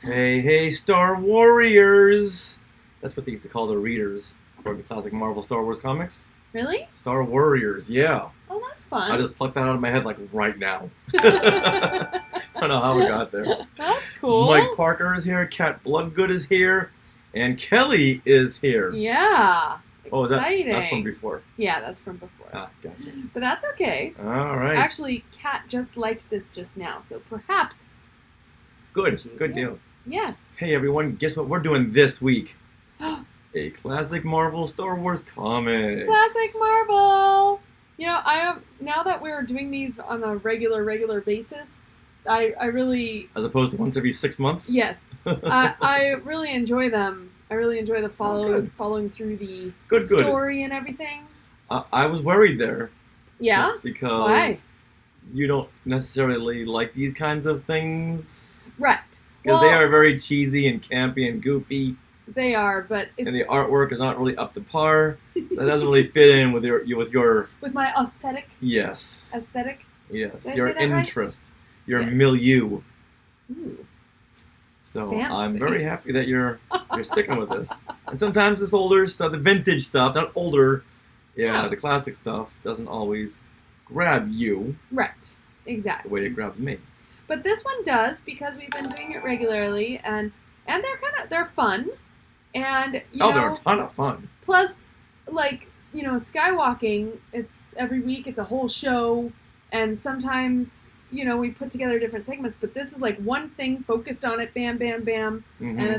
Hey, hey, Star Warriors! That's what they used to call the readers for the classic Marvel Star Wars comics. Really? Star Warriors, yeah. Oh, that's I fun. just plucked that out of my head like right now. Don't know how we got there. That's cool. Mike Parker is here, Kat Bloodgood is here, and Kelly is here. Yeah. Oh, Exciting. that's from before. Yeah, that's from before. Ah, gotcha. But that's okay. All right. Actually, Kat just liked this just now, so perhaps. Good She's deal. here. Yes. Hey everyone, guess what we're doing this week? A classic Marvel Star Wars comic. Classic Marvel. You know, now that we're doing these on a regular basis, I really As opposed to once every 6 months? yes, I really enjoy them. I really enjoy the good. following through the Good. story and everything. I was worried there. Yeah. Just because Why? you don't necessarily like these kinds of things. Right. Because they are very cheesy and campy and goofy. They are, but it's And the artwork is not really up to par. So it doesn't really fit in with your with my aesthetic. yes. Aesthetic. Yes. Did I Your say that right? interest. Your Yes. milieu. Ooh. So Fancy. I'm very happy that you're sticking with this. And sometimes this older stuff, the vintage stuff, not older, Oh. the classic stuff doesn't always grab you Right. the Exactly. way it grabs me. But this one does because we've been doing it regularly, and they're fun, and you know, They're a ton of fun. plus skywalking. It's every week. It's a whole show, and sometimes we put together different segments. But this is like one thing focused on it. Bam, bam, bam, Mhm. and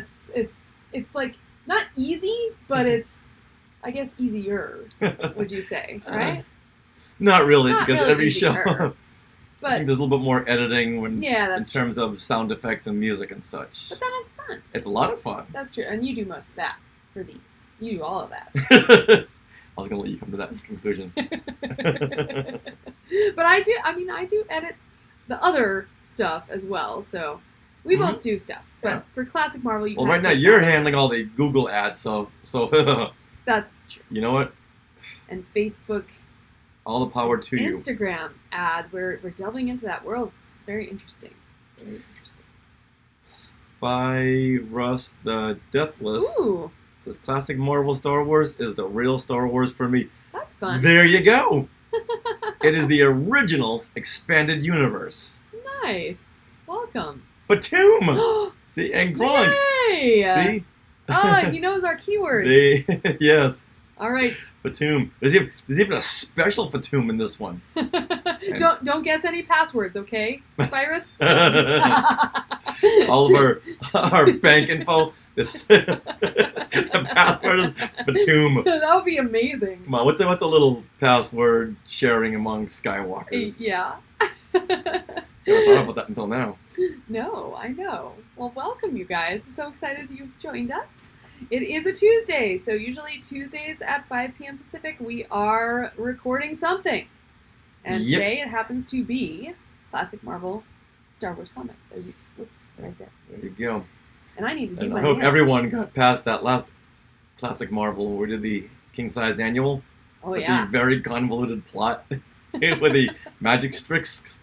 it's like not easy, but it's I guess easier. Would you say right? Not really, Not because really every show, easier, I But think there's a little bit more editing when yeah, in that's true. terms of sound effects and music and such. But then it's fun. It's a lot of fun. That's true, and you do most of that for these. You do all of that. I was gonna let you come to that conclusion. But I do edit the other stuff as well. So we both do stuff. But Yeah. for classic Marvel, you Well, kinda right now take you're that. handling all the Google ads, so That's true. you know what? And Facebook, All the power to you. Instagram ads. We're delving into that world. It's very interesting. Very interesting. Spy Russ the Deathless Ooh, says classic Marvel Star Wars is the real Star Wars for me. that's fun. There you go. It is the original expanded universe. Nice. Welcome. Batum. See, and Gronk. Yay! See? He knows our keywords. Yes, All right. Batum. There's even a special Batum in this one. Don't guess any passwords, okay, Virus? All of our bank info. The password is Batum. That would be amazing. Come on, what's a little password sharing among Skywalkers? Yeah. Never thought about that until now. No, I know. Well, welcome, you guys. So excited you've joined us. It is a Tuesday, so usually Tuesdays at 5 p.m. Pacific, we are recording something. And Yep. today it happens to be classic Marvel Star Wars comics. Whoops, right there. There you go. And I need to do And my I hope hands. everyone got past that last classic Marvel where we did the king-size annual. Oh, With yeah. the very convoluted plot with the magic strix.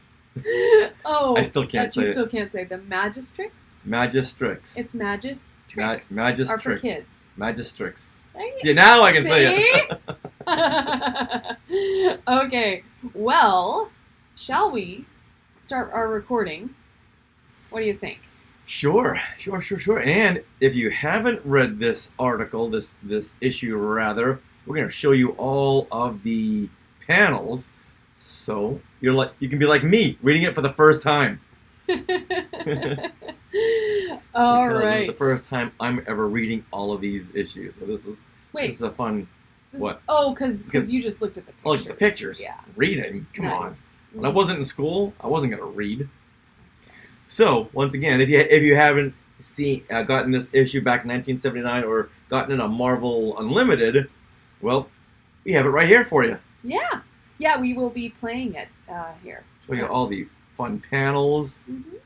Oh, I still can't that you say it. still can't say. The Magistrix? Magistrix. It's Magistrix. Are for Magistrix. kids. Magistrix. There you Yeah, now I can say it. Okay, well, shall we start our recording? What do you think? Sure. And if you haven't read this article, this issue rather, we're going to show you all of the panels. So you can be like me, reading it for the first time. All Because right. This is the first time I'm ever reading all of these issues. So this is a fun. What? Oh, because you just looked at the pictures. Look at the pictures. Yeah. Reading. Come on. Nice. When I wasn't in school, I wasn't going to read. So once again, if you haven't gotten this issue back in 1979 or gotten in a Marvel Unlimited, well, we have it right here for you. Yeah. Yeah, we will be playing it here. Show you all the fun panels. Mm-hmm.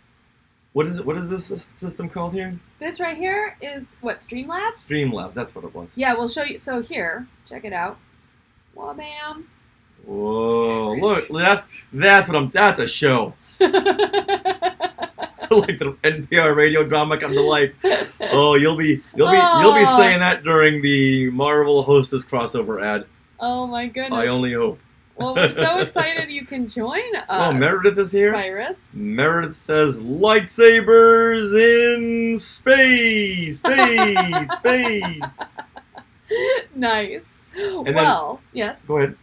What is this system called here? This right here is what, Streamlabs? Streamlabs. That's what it was. Yeah, we'll show you. So here, check it out. Wah-bam. Whoa! Look, that's a show. like the NPR radio drama come to life. Oh, you'll be saying that during the Marvel Hostess crossover ad. Oh my goodness. I only hope. Well, we're so excited you can join us. Oh, Meredith is here. Spyrus. Meredith says lightsabers in space. Nice. And well, yes. Go ahead.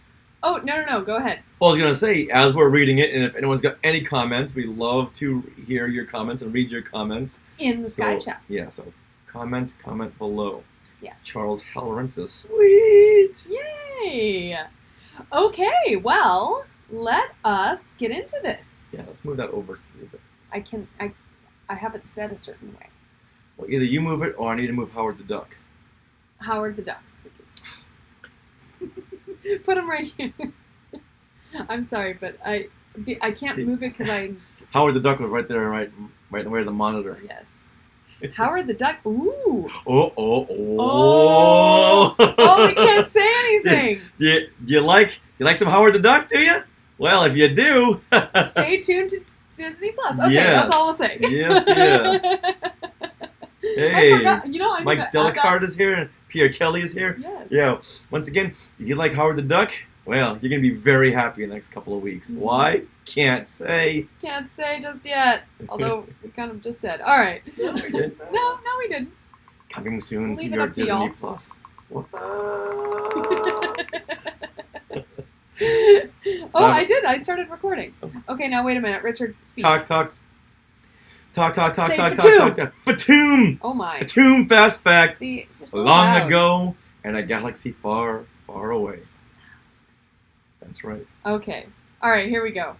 Oh, no. Go ahead. Well, I was going to say, as we're reading it, and if anyone's got any comments, we love to hear your comments and read your comments. In the Sky Chat. Yeah, so comment below. Yes. Charles Halloran says, sweet. Yay. Okay, well, let us get into this. Yeah, let's move that over a bit. I have it set a certain way. Well, either you move it or I need to move Howard the Duck. Howard the Duck, please. Put him right here. I'm sorry, but I can't move it because I... Howard the Duck was right there, right where the monitor. Yes. Howard the Duck. Ooh. Oh. Oh, we can't say anything. Do you like some Howard the Duck, do you? Well, if you do... Stay tuned to Disney Plus. Okay, yes. That's all we'll say. Yes. Hey, I forgot. Mike Delicard is here and Pierre Kelly is here. Yes. Yeah. Once again, if you like Howard the Duck, well, you're going to be very happy in the next couple of weeks. Mm-hmm. Why? Can't say. Can't say just yet. Although we kind of just said. All right. No, we didn't. No, we didn't. Coming soon to Leave it your up to Disney y'all. Plus. Oh, I did. I started recording. Okay, now wait a minute. Richard, speak. Talk. Say Fatum. Fatum. Oh my. Fatum fast fact. See, you're so Long loud. ago in a galaxy far, far away. That's right. Okay. All right, here we go.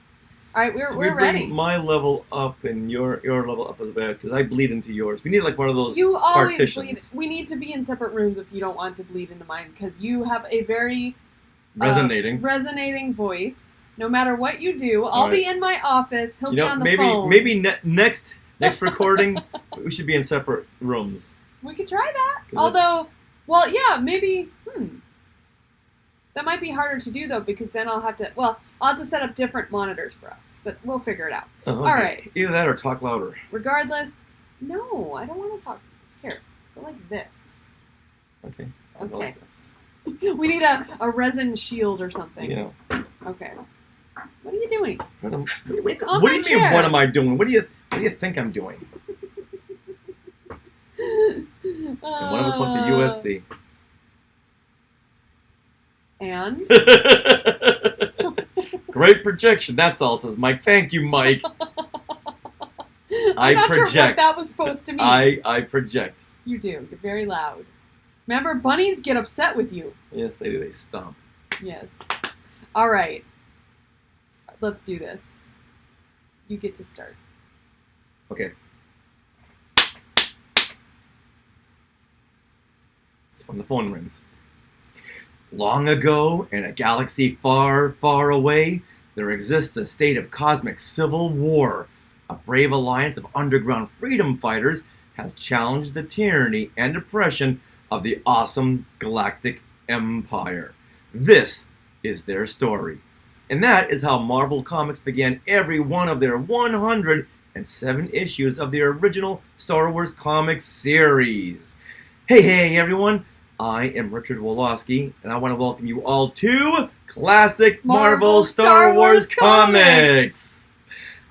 All right, So we're we bring ready. my level up and your level up as bad because I bleed into yours. We need like one of those You always partitions. bleed. We need to be in separate rooms if you don't want to bleed into mine because you have a very resonating voice. No matter what you do, I'll be in my office. He'll be on the phone. Maybe next recording we should be in separate rooms. We could try that. Although, well, yeah, maybe. That might be harder to do though because then I'll have to set up different monitors for us. But we'll figure it out. Okay. All right. Either that or talk louder. Regardless, no, I don't want to talk. Here, go like this. Okay. I'll go like this. We need a resin shield or something. Yeah. Okay. What are you doing? It's on What my do you mean? chair. What am I doing? What do you think I'm doing? And one of us went to USC. And? Great projection. That's all, says Mike. Thank you, Mike. I'm not sure what that was supposed to mean. I project. You do. You're very loud. Remember, bunnies get upset with you. Yes, they do. They stomp. Yes. All right. Let's do this. You get to start. Okay. It's when the phone rings. Long ago, in a galaxy far, far away, there exists a state of cosmic civil war. A brave alliance of underground freedom fighters has challenged the tyranny and oppression of the awesome galactic empire. This is their story. And that is how Marvel Comics began every one of their 107 issues of the original Star Wars comic series. Hey everyone! I am Richard Wolosky, and I want to welcome you all to Classic Marvel Star Wars Comics!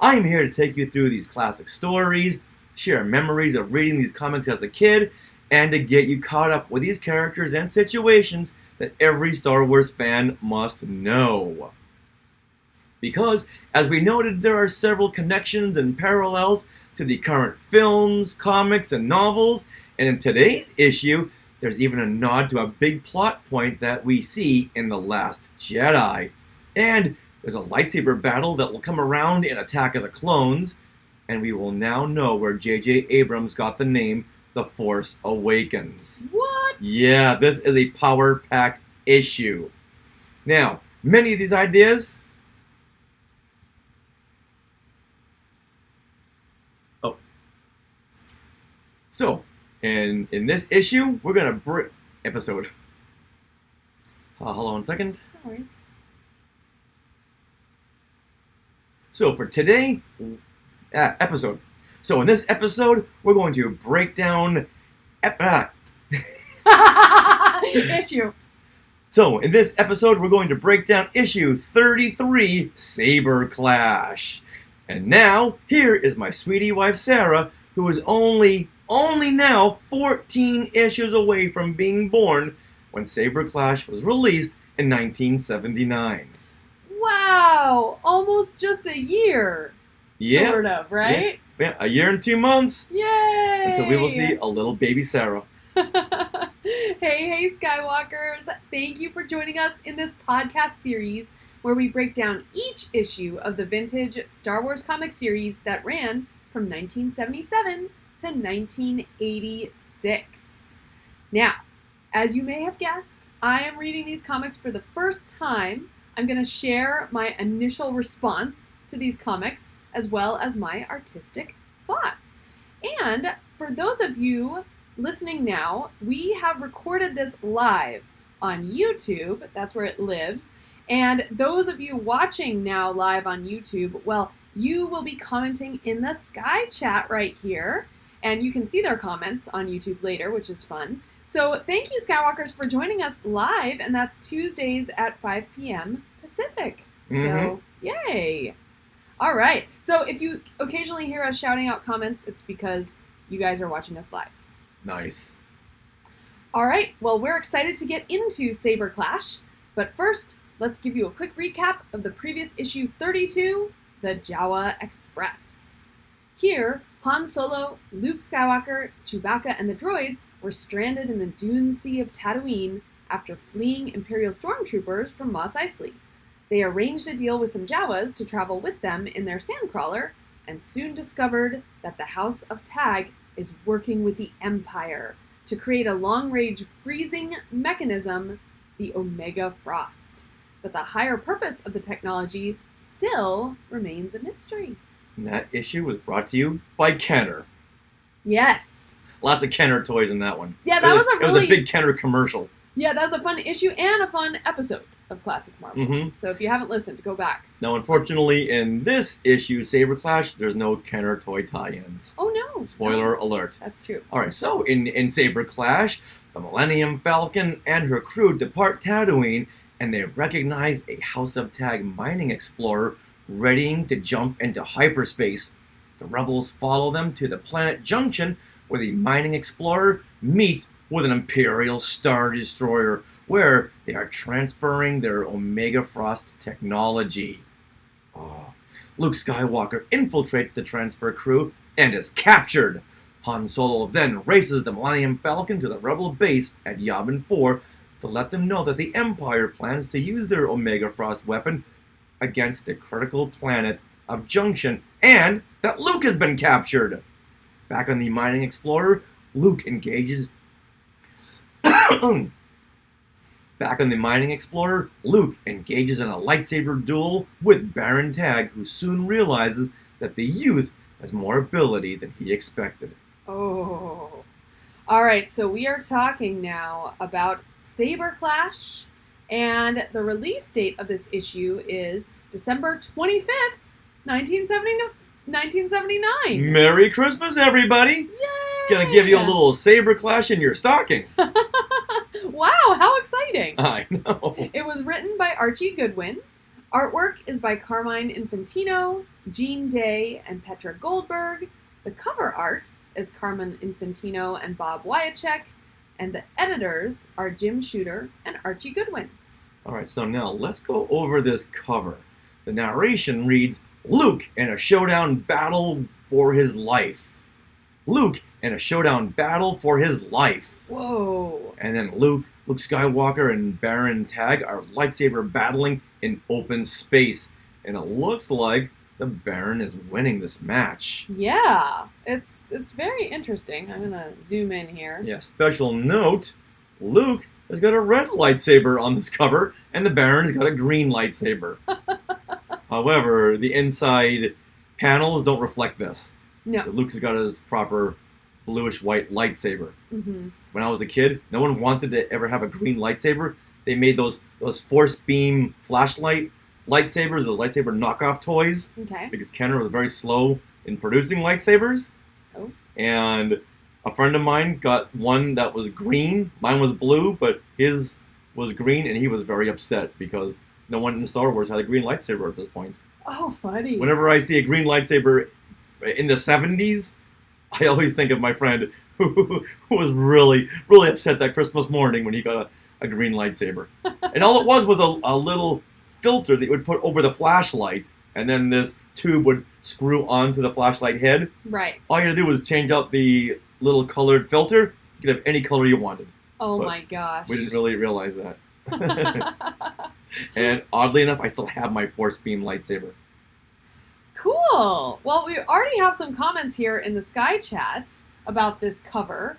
I am here to take you through these classic stories, share memories of reading these comics as a kid, and to get you caught up with these characters and situations that every Star Wars fan must know. Because, as we noted, there are several connections and parallels to the current films, comics, and novels, and in today's issue, there's even a nod to a big plot point that we see in The Last Jedi. And there's a lightsaber battle that will come around in Attack of the Clones, and we will now know where J.J. Abrams got the name The Force Awakens. What? Yeah, this is a power-packed issue. Now, many of these ideas... So, in this issue, we're going to episode. Hold on a second. No worries. So, for today, episode, So in this episode, we're going to break down... Issue. So in this episode, we're going to break down issue 33, Saber Clash. And now, here is my sweetie wife Sarah, who is only now 14 issues away from being born when Saber Clash was released in 1979. Wow, almost just a year. Yeah. Sort of, right? Yeah, a year and 2 months. Yay! Until we will see a little baby Sarah. Hey, Skywalkers! Thank you for joining us in this podcast series where we break down each issue of the vintage Star Wars comic series that ran from 1977 to 1986. Now, as you may have guessed, I am reading these comics for the first time. I'm going to share my initial response to these comics as well as my artistic thoughts. And for those of you listening now, we have recorded this live on YouTube. That's where it lives. And those of you watching now live on YouTube, well, you will be commenting in the Sky Chat right here. And you can see their comments on YouTube later, which is fun. So thank you, Skywalkers, for joining us live. And that's Tuesdays at 5 p.m. Pacific. So, yay. All right. So if you occasionally hear us shouting out comments, it's because you guys are watching us live. Nice. All right, well, we're excited to get into Saber Clash, but first, let's give you a quick recap of the previous issue 32, the Jawa Express. Here, Han Solo, Luke Skywalker, Chewbacca, and the droids were stranded in the Dune Sea of Tatooine after fleeing Imperial stormtroopers from Mos Eisley. They arranged a deal with some Jawas to travel with them in their sandcrawler, and soon discovered that the House of Tag is working with the Empire to create a long-range freezing mechanism, the Omega Frost. But the higher purpose of the technology still remains a mystery. And that issue was brought to you by Kenner. Yes. Lots of Kenner toys in that one. Yeah, that was a really... It was a big Kenner commercial. Yeah, that was a fun issue and a fun episode of Classic Marvel. So if you haven't listened, go back. Now, unfortunately, in this issue, Saber Clash, there's no Kenner toy tie-ins. Oh, no. Spoiler alert. That's true. All right, so in Saber Clash, the Millennium Falcon and her crew depart Tatooine, and they recognize a House of Tag mining explorer readying to jump into hyperspace. The rebels follow them to the planet Junction, where the mining explorer meets with an Imperial Star Destroyer, where they are transferring their Omega Frost technology. Luke Skywalker infiltrates the transfer crew and is captured. Han Solo then races the Millennium Falcon to the Rebel base at Yavin 4 to let them know that the Empire plans to use their Omega Frost weapon against the critical planet of Junction, and that Luke has been captured. Back on the mining explorer, Luke engages... Back on the mining explorer, Luke engages in a lightsaber duel with Baron Tag, who soon realizes that the youth has more ability than he expected. Oh. All right, so we are talking now about Saber Clash, and the release date of this issue is December 25th, 1979. Merry Christmas, everybody! Yay! Gonna give you a little Saber Clash in your stocking. Wow, how exciting! I know. It was written by Archie Goodwin. Artwork is by Carmine Infantino, Gene Day, and Petra Goldberg. The cover art is Carmine Infantino and Bob Wyacek. And the editors are Jim Shooter and Archie Goodwin. Alright, so now let's go over this cover. The narration reads, Luke in a showdown battle for his life. Luke in a showdown battle for his life. Whoa. And then Luke Skywalker and Baron Tag are lightsaber battling in open space. And it looks like the Baron is winning this match. Yeah, it's very interesting. I'm going to zoom in here. Yeah, special note, Luke has got a red lightsaber on this cover, and the Baron has got a green lightsaber. However, the inside panels don't reflect this. No. Luke has got his proper bluish-white lightsaber. Mm-hmm. When I was a kid, no one wanted to ever have a green lightsaber. They made those force beam flashlight lightsabers, those lightsaber knockoff toys. Okay. Because Kenner was very slow in producing lightsabers. Oh. And a friend of mine got one that was green. Mine was blue, but his was green, and he was very upset because no one in Star Wars had a green lightsaber at this point. Oh, funny. So whenever I see a green lightsaber in the 70s, I always think of my friend who was really, really upset that Christmas morning when he got a green lightsaber. And all it was a little filter that you would put over the flashlight, and then this tube would screw onto the flashlight head. Right. All you had to do was change out the little colored filter. You could have any color you wanted. Oh But my gosh. We didn't really realize that. And oddly enough, I still have my Force Beam lightsaber. Cool. Well, we already have some comments here in the Sky Chat about this cover.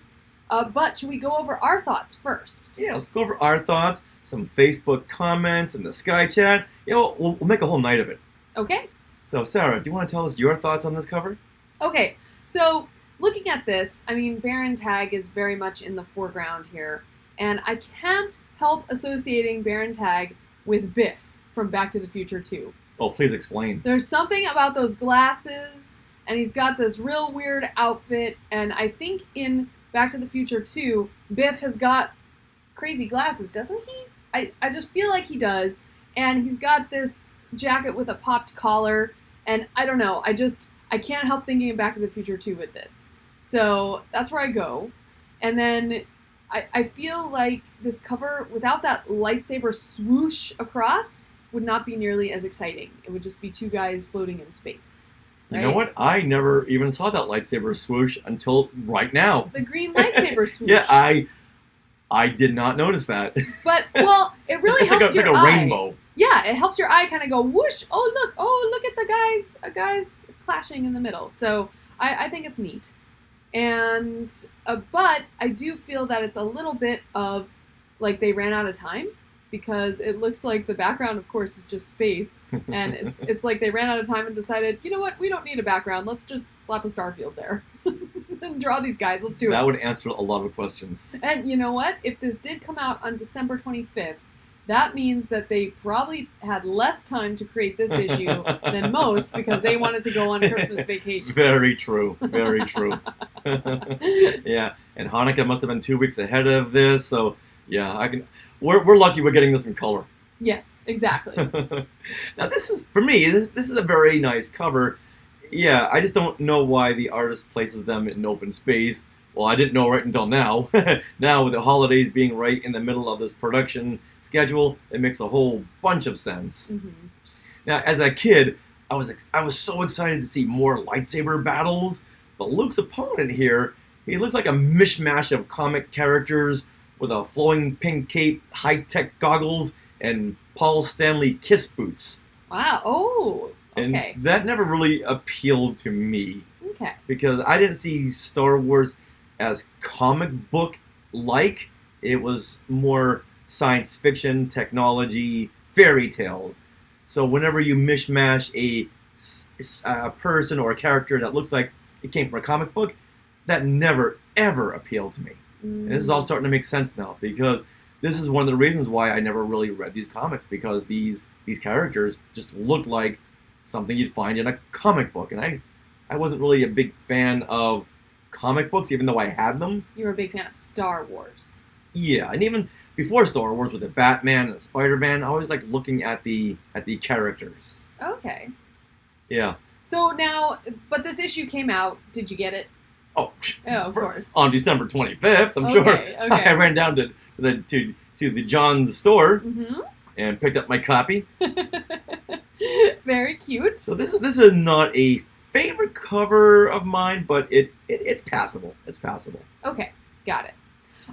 But should we go over our thoughts first? Yeah, let's go over our thoughts, some Facebook comments, and the Sky Chat. You know, we'll make a whole night of it. Okay. So, Sarah, do you want to tell us your thoughts on this cover? Okay. So, looking at this, I mean, Baron Tag is very much in the foreground here. And I can't help associating Baron Tag with Biff from Back to the Future 2. Oh, please explain. There's something about those glasses, and he's got this real weird outfit, and I think in Back to the Future 2, Biff has got crazy glasses, doesn't he? I just feel like he does, and he's got this jacket with a popped collar, and I don't know, I can't help thinking of Back to the Future 2 with this. So that's where I go. And then I feel like this cover, without that lightsaber swoosh across, would not be nearly as exciting. It would just be two guys floating in space. Right? You know what? I never even saw that lightsaber swoosh until right now. The green lightsaber swoosh. Yeah, I did not notice that. But, well, it really It's helps like your a eye. rainbow. Yeah, it helps your eye kind of go whoosh. Oh, look at the guys clashing in the middle. So I think it's neat. And, but I do feel that it's a little bit of, like, they ran out of time. Because it looks like the background, of course, is just space. And it's like they ran out of time and decided, you know what, we don't need a background. Let's just slap a starfield there. And draw these guys. Let's do it. That would answer a lot of questions. And you know what? If this did come out on December 25th, that means that they probably had less time to create this issue than most because they wanted to go on Christmas vacation. Very true. Very true. Yeah, and Hanukkah must have been 2 weeks ahead of this, so yeah, we're lucky we're getting this in color. Yes, exactly. Now this is, for me, this is a very nice cover. Yeah, I just don't know why the artist places them in open space. Well, I didn't know right until now. Now, with the holidays being right in the middle of this production schedule, it makes a whole bunch of sense. Mm-hmm. Now, as a kid, I was so excited to see more lightsaber battles, but Luke's opponent here, he looks like a mishmash of comic characters with a flowing pink cape, high-tech goggles, and Paul Stanley kiss boots. Wow. Oh, okay. And that never really appealed to me. Okay. Because I didn't see Star Wars as comic book-like. It was more science fiction, technology, fairy tales. So whenever you mishmash a person or a character that looks like it came from a comic book, that never, ever appealed to me. And this is all starting to make sense now, because this is one of the reasons why I never really read these comics, because these characters just looked like something you'd find in a comic book. And I wasn't really a big fan of comic books, even though I had them. You were a big fan of Star Wars. Yeah, and even before Star Wars with the Batman and the Spider-Man, I always liked looking at the characters. Okay. Yeah. So now, but this issue came out. Did you get it? Oh, of course. On December 25th, I'm Okay, sure. okay. I ran down to the John's store Mm-hmm. and picked up my copy. Very cute. So this is not a favorite cover of mine, but it's passable. It's passable. Okay, got it.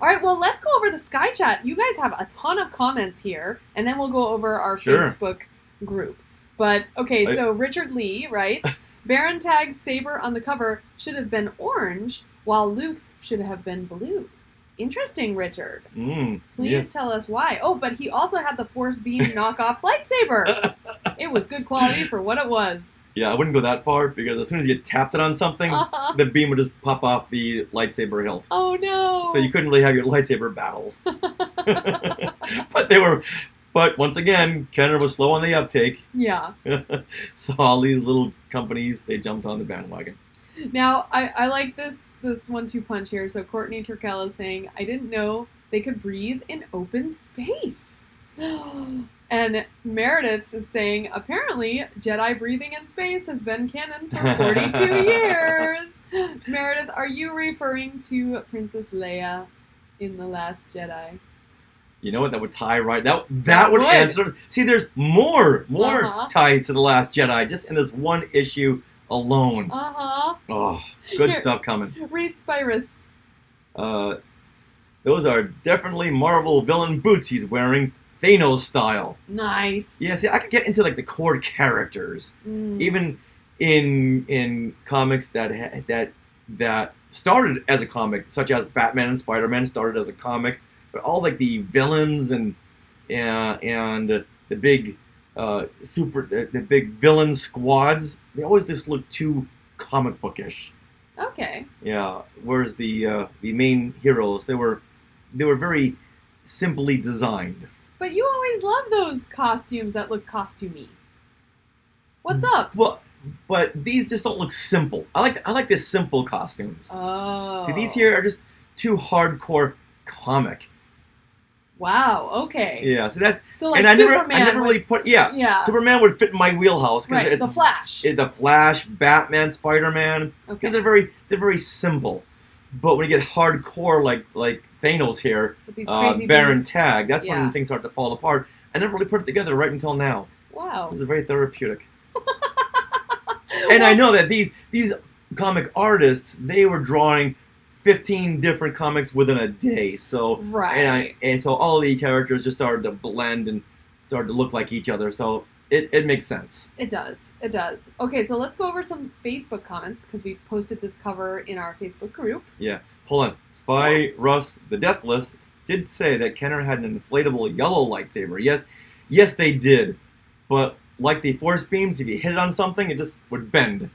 All right, well, let's go over the Sky Chat. You guys have a ton of comments here, and then we'll go over our Sure. Facebook group. But, okay, so Richard Lee writes, Baron Tag's saber on the cover should have been orange, while Luke's should have been blue. Interesting, Richard. Please Yes. tell us why. Oh, but he also had the Force Beam knockoff lightsaber. It was good quality for what it was. Yeah, I wouldn't go that far, because as soon as you tapped it on something, the beam would just pop off the lightsaber hilt. Oh, no. So you couldn't really have your lightsaber battles. But they were But once again, Kenner was slow on the uptake. Yeah. So all these little companies, they jumped on the bandwagon. Now, I like this 1-2 punch here. So Courtney Turkel is saying, I didn't know they could breathe in open space. And Meredith is saying, apparently, Jedi breathing in space has been canon for 42 years. Meredith, are you referring to Princess Leia in The Last Jedi? You know what? That would tie right. That would answer. See, there's more ties to The Last Jedi just in this one issue alone. Oh, good stuff coming. Read Spyrus. Those are definitely Marvel villain boots he's wearing, Thanos style. Nice. Yeah, see, I could get into like the core characters, even in comics that started as a comic, such as Batman and Spider-Man started as a comic, but all like the villains and the big the big villain squads, they always just look too comic bookish. Okay. Yeah, whereas the main heroes, they were very simply designed. But you always love those costumes that look costumey. What's up? Well, but these just don't look simple. I like the simple costumes. Oh. See, these here are just too hardcore comic. Wow. Okay. Yeah. So that's like and I Superman never really put Superman would fit in my wheelhouse because it's the Flash. The Flash, Batman, Spider-Man. Okay. Because they're very simple. But when you get hardcore like Thanos here, with these crazy Baron beats. Tag, that's when things start to fall apart. I never really put it together right until now. Wow. This is very therapeutic. And I know that these comic artists, they were drawing 15 different comics within a day. So and so all the characters just started to blend and started to look like each other. So it makes sense. It does. It does. Okay, so let's go over some Facebook comments because we posted this cover in our Facebook group. Yeah. Hold on. Russ, the Deathless, did say that Kenner had an inflatable yellow lightsaber. Yes, they did. But like the force beams, if you hit it on something, it just would bend.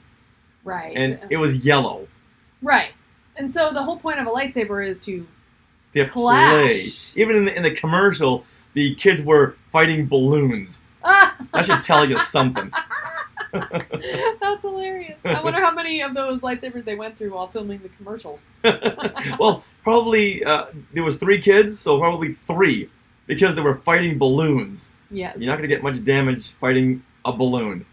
Right. And it was yellow. Right. And so the whole point of a lightsaber is to clash. Even in the commercial, the kids were fighting balloons. That should tell you something. That's hilarious. I wonder how many of those lightsabers they went through while filming the commercial. Well, probably there was 3 kids, so probably 3, because they were fighting balloons. Yes. You're not going to get much damage fighting a balloon.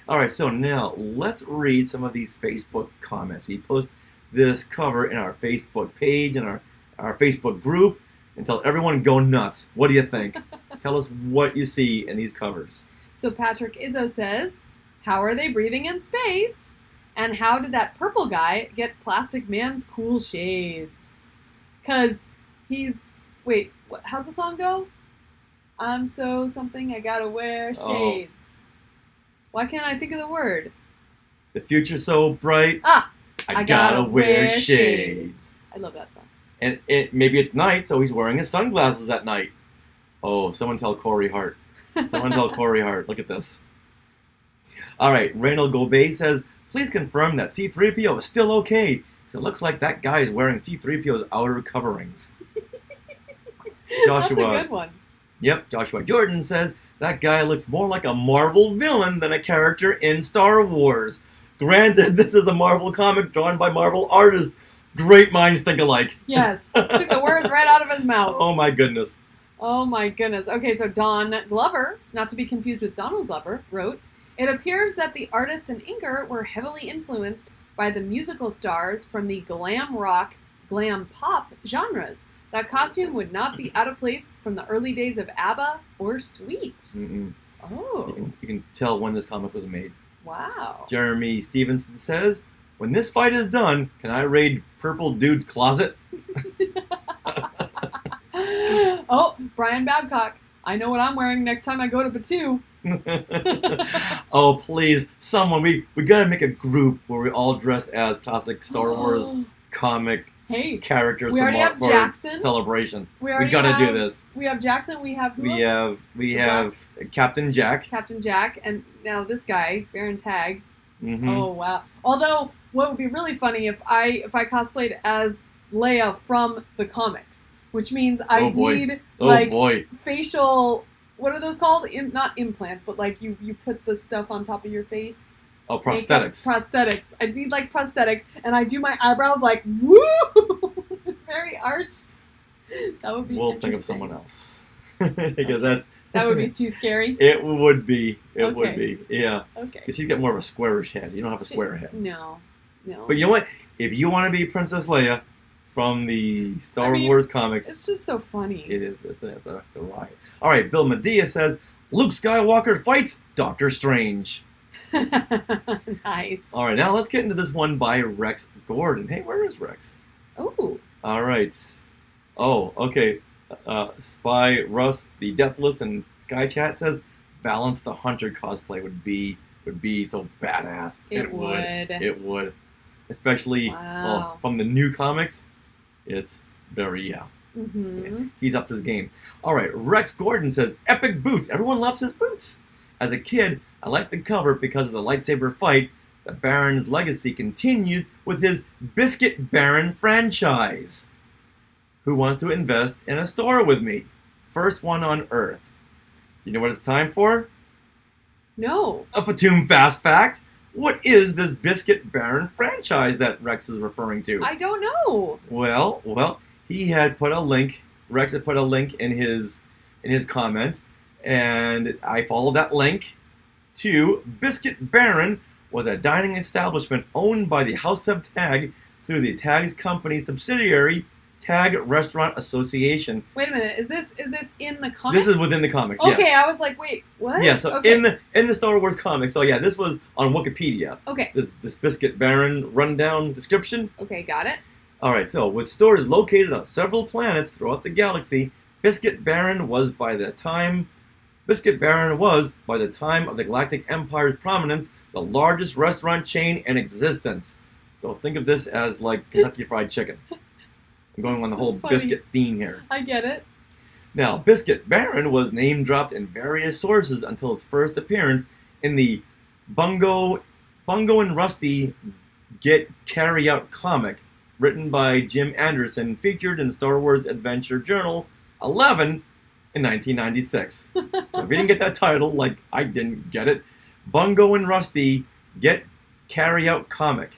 All right, so now let's read some of these Facebook comments. We post this cover in our Facebook page and our Facebook group and tell everyone go nuts. What do you think? Tell us what you see in these covers. So Patrick Izzo says, how are they breathing in space? And how did that purple guy get Plastic Man's cool shades? Because wait, how's the song go? I'm so something, I gotta wear shades. Why can't I think of the word? The future's so bright. I gotta wear shades. I love that song. And maybe it's night, so he's wearing his sunglasses at night. Oh, someone tell Corey Hart. Someone tell Corey Hart. Look at this. All right, Reynold Gobey says, please confirm that C-3PO is still okay. So it looks like that guy is wearing C-3PO's outer coverings. Joshua. That's a good one. Yep, Joshua Jordan says, that guy looks more like a Marvel villain than a character in Star Wars. Granted, this is a Marvel comic drawn by Marvel artists. Great minds think alike. Yes, took the words right out of his mouth. Oh my goodness. Oh my goodness. Okay, so Don Glover, not to be confused with Donald Glover, wrote, it appears that the artist and inker were heavily influenced by the musical stars from the glam rock, glam pop genres. That costume would not be out of place from the early days of ABBA or Sweet. Mm-mm. Oh. You can tell when this comic was made. Wow. Jeremy Stevenson says, when this fight is done, can I raid Purple Dude's closet? Oh, Brian Babcock. I know what I'm wearing next time I go to Batu. Oh, please. Someone, we gotta make a group where we all dress as classic Star Wars comic characters for Jackson. Celebration. We gotta do this. We have Jackson. We have who else? We have Captain Jack. Captain Jack, and now this guy, Baron Tag. Mm-hmm. Oh wow! Although, what would be really funny if I cosplayed as Leia from the comics, which means I need facial what are those called? Not implants, but like you put the stuff on top of your face. Oh, prosthetics. Prosthetics. I need like prosthetics, and I do my eyebrows like woo, very arched. That would be. We'll think of someone else because that would be too scary. It would be. It would be. Yeah. Okay. Because she's got more of a squarish head. You don't have a square head. No. But you know what? If you want to be Princess Leia from the Star Wars comics, it's just so funny. It is. It's a riot. All right. Bill Medea says Luke Skywalker fights Doctor Strange. Nice. All right. Now let's get into this one by Rex Gordon. Hey, where is Rex? Oh. All right. Oh, okay. Spy Russ, the Deathless, and Sky Chat says Balance the Hunter cosplay would be so badass. It would. It would. Especially well, from the new comics. It's very Mm-hmm. He's up to his game. All right. Rex Gordon says epic boots. Everyone loves his boots. As a kid, I liked the cover because of the lightsaber fight. The Baron's legacy continues with his Biscuit Baron franchise. Who wants to invest in a store with me? First one on Earth. Do you know what it's time for? No. A Fatum Fast Fact. What is this Biscuit Baron franchise that Rex is referring to? I don't know. Well, he had put a link. Rex had put a link in his comment, and I followed that link to Biscuit Baron was a dining establishment owned by the House of Tag through the Tag's company subsidiary, Tag Restaurant Association. Wait a minute, is this in the comics? This is within the comics. Okay, yes. I was like, wait, what? Yeah, so okay. in the Star Wars comics. So yeah, this was on Wikipedia. Okay. This Biscuit Baron rundown description. Okay, got it. All right, so with stores located on several planets throughout the galaxy, Biscuit Baron was by the time of the Galactic Empire's prominence the largest restaurant chain in existence. So think of this as like Kentucky Fried Chicken. I'm going on the whole funny. biscuit theme here. I get it. Now, Biscuit Baron was name dropped in various sources until its first appearance in the Bungo and Rusty Get Carry Out comic, written by Jim Anderson, featured in Star Wars Adventure Journal 11 in 1996. So if you didn't get that title, like I didn't get it, Bungo and Rusty Get Carry Out comic.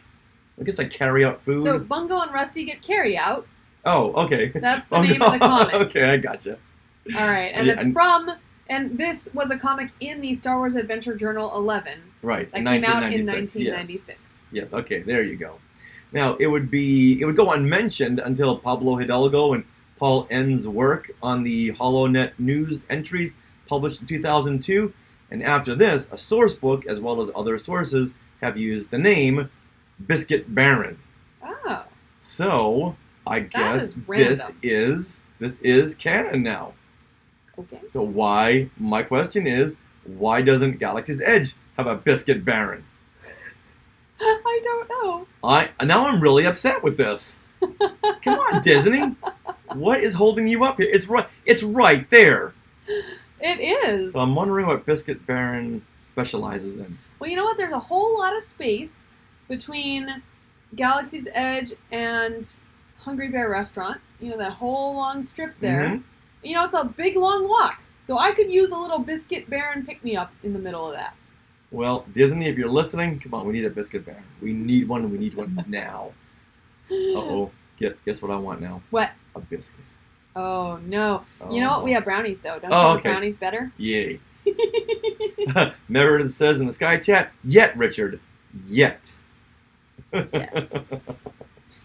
I guess like carry out food. So Bungo and Rusty Get Carry Out. Oh, okay. That's the name of the comic. Okay, I gotcha. All right, and this was a comic in the Star Wars Adventure Journal 11. Right, that came out in 1996. Yes, okay, there you go. Now, it would go unmentioned until Pablo Hidalgo and Paul N's work on the HoloNet news entries published in 2002, and after this, a source book, as well as other sources, have used the name Biscuit Baron. Oh. So, I guess this is canon now. Okay. So my question is, why doesn't Galaxy's Edge have a Biscuit Baron? I don't know. Now I'm really upset with this. Come on, Disney. What is holding you up here? It's right there. It is. So I'm wondering what Biscuit Baron specializes in. Well, you know what? There's a whole lot of space between Galaxy's Edge and Hungry Bear Restaurant. You know, that whole long strip there. Mm-hmm. You know, it's a big, long walk. So I could use a little Biscuit Baron pick-me-up in the middle of that. Well, Disney, if you're listening, come on, we need a Biscuit Baron. We need one, and we need one now. Uh-oh. Guess what I want now? What? A biscuit. Oh, no. You know what? We have brownies, though. Don't you like brownies better? Yay. Meredith says in the Sky Chat, yet, Richard. Yet. Yes.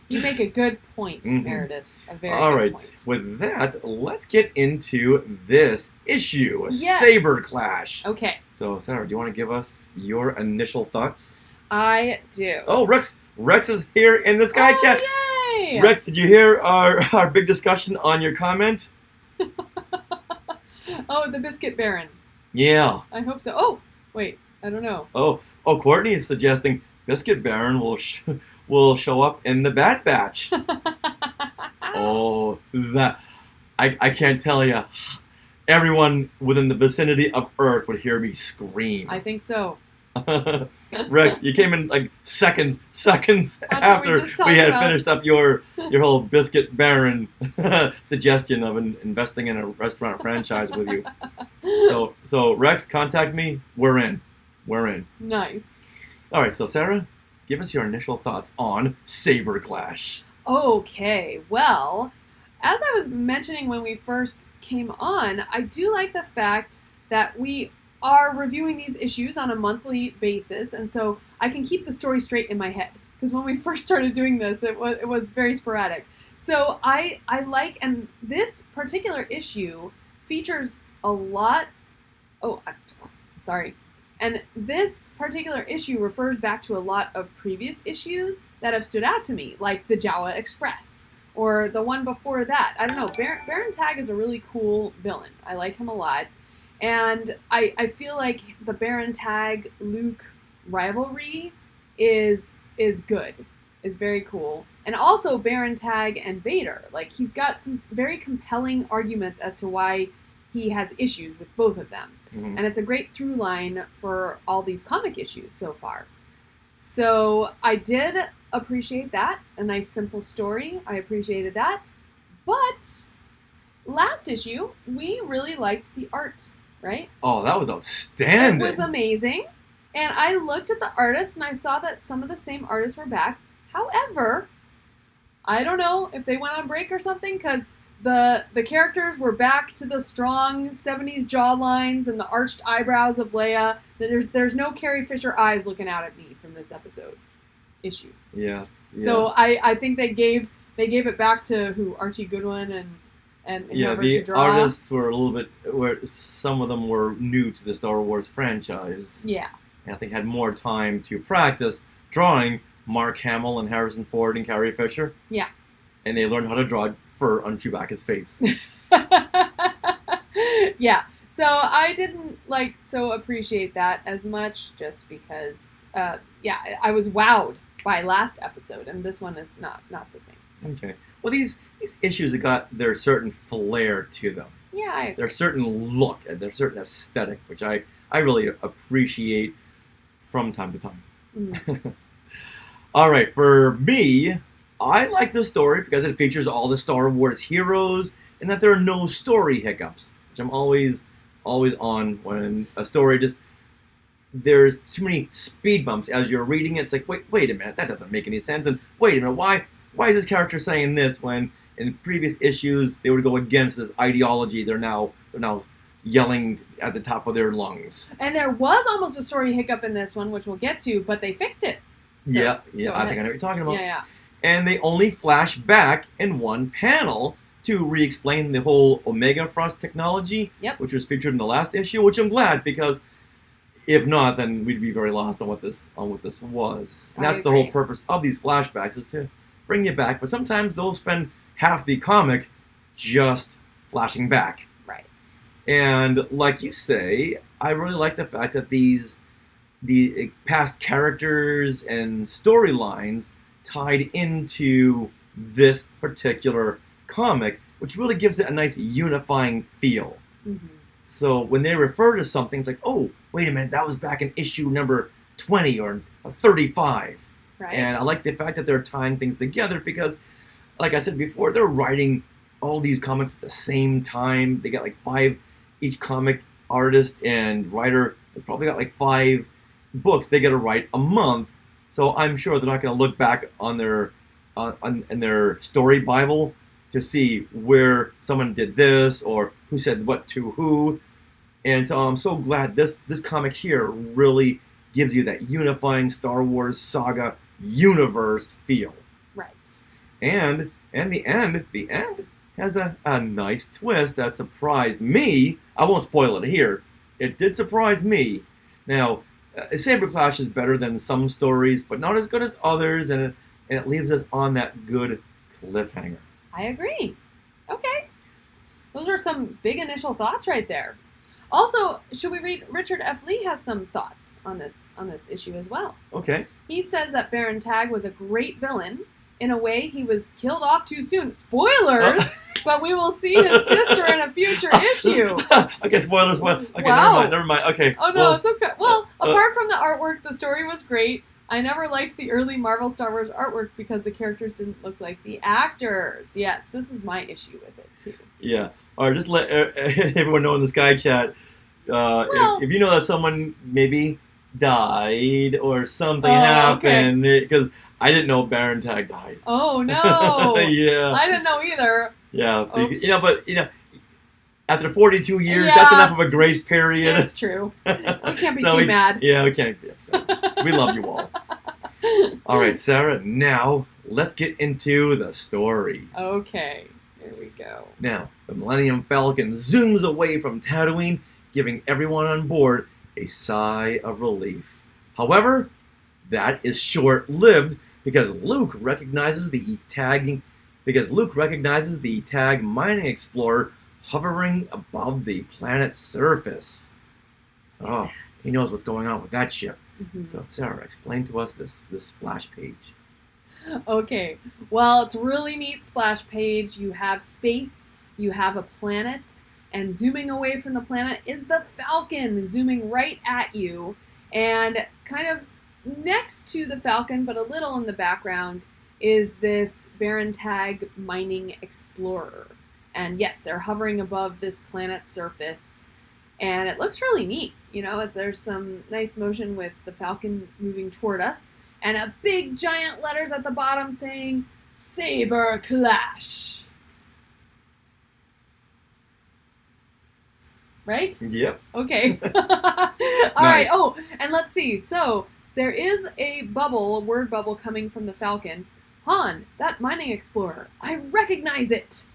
You make a good point, Meredith. A very All good right. point. With that, let's get into this issue, Yes. Saber Clash. Okay. So, Sarah, do you want to give us your initial thoughts? I do. Oh, Rex is here in the Sky Chat. Yay! Rex, did you hear our big discussion on your comment? Oh, the Biscuit Baron. Yeah. I hope so. Oh, wait. I don't know. Oh, Courtney is suggesting Biscuit Baron will show up in the Bad Batch. Oh, that I can't tell you. Everyone within the vicinity of Earth would hear me scream. I think so. Rex, you came in like seconds After we after just talked we had about- finished up your whole Biscuit Baron suggestion of investing in a restaurant franchise with you. So Rex, contact me. We're in. Nice. All right. So Sarah, give us your initial thoughts on Saber Clash. Okay, well, as I was mentioning when we first came on, I do like the fact that we are reviewing these issues on a monthly basis, and so I can keep the story straight in my head. Because when we first started doing this, it was very sporadic. So I like, and this particular issue features a lot. Sorry. And this particular issue refers back to a lot of previous issues that have stood out to me, like the Jawa Express, or the one before that. I don't know, Baron Tag is a really cool villain. I like him a lot. And I feel like the Baron Tag Luke rivalry is good, is very cool. And also Baron Tag and Vader. Like, he's got some very compelling arguments as to why he has issues with both of them. Mm-hmm. And it's a great through line for all these comic issues so far. So I did appreciate that. A nice simple story. I appreciated that. But last issue, we really liked the art, right? Oh, that was outstanding. It was amazing. And I looked at the artists and I saw that some of the same artists were back. However, I don't know if they went on break or something, because the characters were back to the strong 70s jawlines and the arched eyebrows of Leia. There's no Carrie Fisher eyes looking out at me from this issue. Yeah. So I think they gave it back to Archie Goodwin and yeah, whoever the to draw. artists were a little bit, some of them were new to the Star Wars franchise. Yeah. And I think had more time to practice drawing Mark Hamill and Harrison Ford and Carrie Fisher. Yeah. And they learned how to draw fur on Chewbacca's face. Yeah. So I didn't appreciate that as much, just because I was wowed by last episode, and this one is not the same. So. Okay. Well, these issues have got their certain flair to them. Yeah, I agree. Their certain look and their certain aesthetic, which I really appreciate from time to time. Mm. All right, for me, I like this story because it features all the Star Wars heroes and that there are no story hiccups, which I'm always on when a story there's too many speed bumps as you're reading it. It's like, wait a minute, that doesn't make any sense. And wait a minute, why is this character saying this when in previous issues they would go against this ideology? They're now yelling at the top of their lungs. And there was almost a story hiccup in this one, which we'll get to, but they fixed it. So, yeah, I think I know what you're talking about. Yeah. And they only flash back in one panel to re-explain the whole Omega Frost technology, which was featured in the last issue, which I'm glad, because if not, then we'd be very lost on what this was. And that's the whole purpose of these flashbacks, is to bring you back. But sometimes they'll spend half the comic just flashing back. Right. And like you say, I really like the fact that the past characters and storylines tied into this particular comic, which really gives it a nice unifying feel. Mm-hmm. So when they refer to something, it's like, oh, wait a minute, that was back in issue number 20 or 35. Right. And I like the fact that they're tying things together because, like I said before, they're writing all these comics at the same time. They got like 5, each comic artist and writer has probably got like 5 books they got to write a month. So I'm sure they're not going to look back on their in their story Bible to see where someone did this or who said what to who. And so I'm so glad this comic here really gives you that unifying Star Wars saga universe feel. Right. And the end has a nice twist that surprised me. I won't spoil it here. It did surprise me. Now, Saber Clash is better than some stories, but not as good as others, and it leaves us on that good cliffhanger. I agree. Okay. Those are some big initial thoughts right there. Also, should we read? Richard F. Lee has some thoughts on this issue as well. Okay. He says that Baron Tag was a great villain. In a way, he was killed off too soon. Spoilers! But we will see his sister in a future issue. Okay, spoilers. Okay, Wow. never mind. Okay. Oh, no, it's okay. Well, Apart from the artwork, the story was great. I never liked the early Marvel Star Wars artwork because the characters didn't look like the actors. Yes, this is my issue with it, too. Yeah. All right, just let everyone know in the Sky Chat, if you know that someone maybe died or something happened, because I didn't know Baron Tag died. Oh, no. Yeah. I didn't know either. Yeah. But, after 42 years, that's enough of a grace period. It's true. We can't be too mad. Yeah, we can't be upset. We love you all. All right, Sarah, now let's get into the story. Okay, here we go. Now, the Millennium Falcon zooms away from Tatooine, giving everyone on board a sigh of relief. However, that is short-lived because Luke recognizes the tag mining explorer hovering above the planet's surface. Oh, he knows what's going on with that ship. Mm-hmm. So, Sarah, explain to us this splash page. Okay, well, it's a really neat splash page. You have space, you have a planet, and zooming away from the planet is the Falcon, zooming right at you. And kind of next to the Falcon, but a little in the background, is this Baron Tag mining explorer. And yes, they're hovering above this planet's surface, and it looks really neat. There's some nice motion with the Falcon moving toward us, and a big giant letters at the bottom saying, Saber Clash. Right? Yep. Okay. All right. Oh, and let's see. So, there is a word bubble coming from the Falcon. Han, that mining explorer, I recognize it.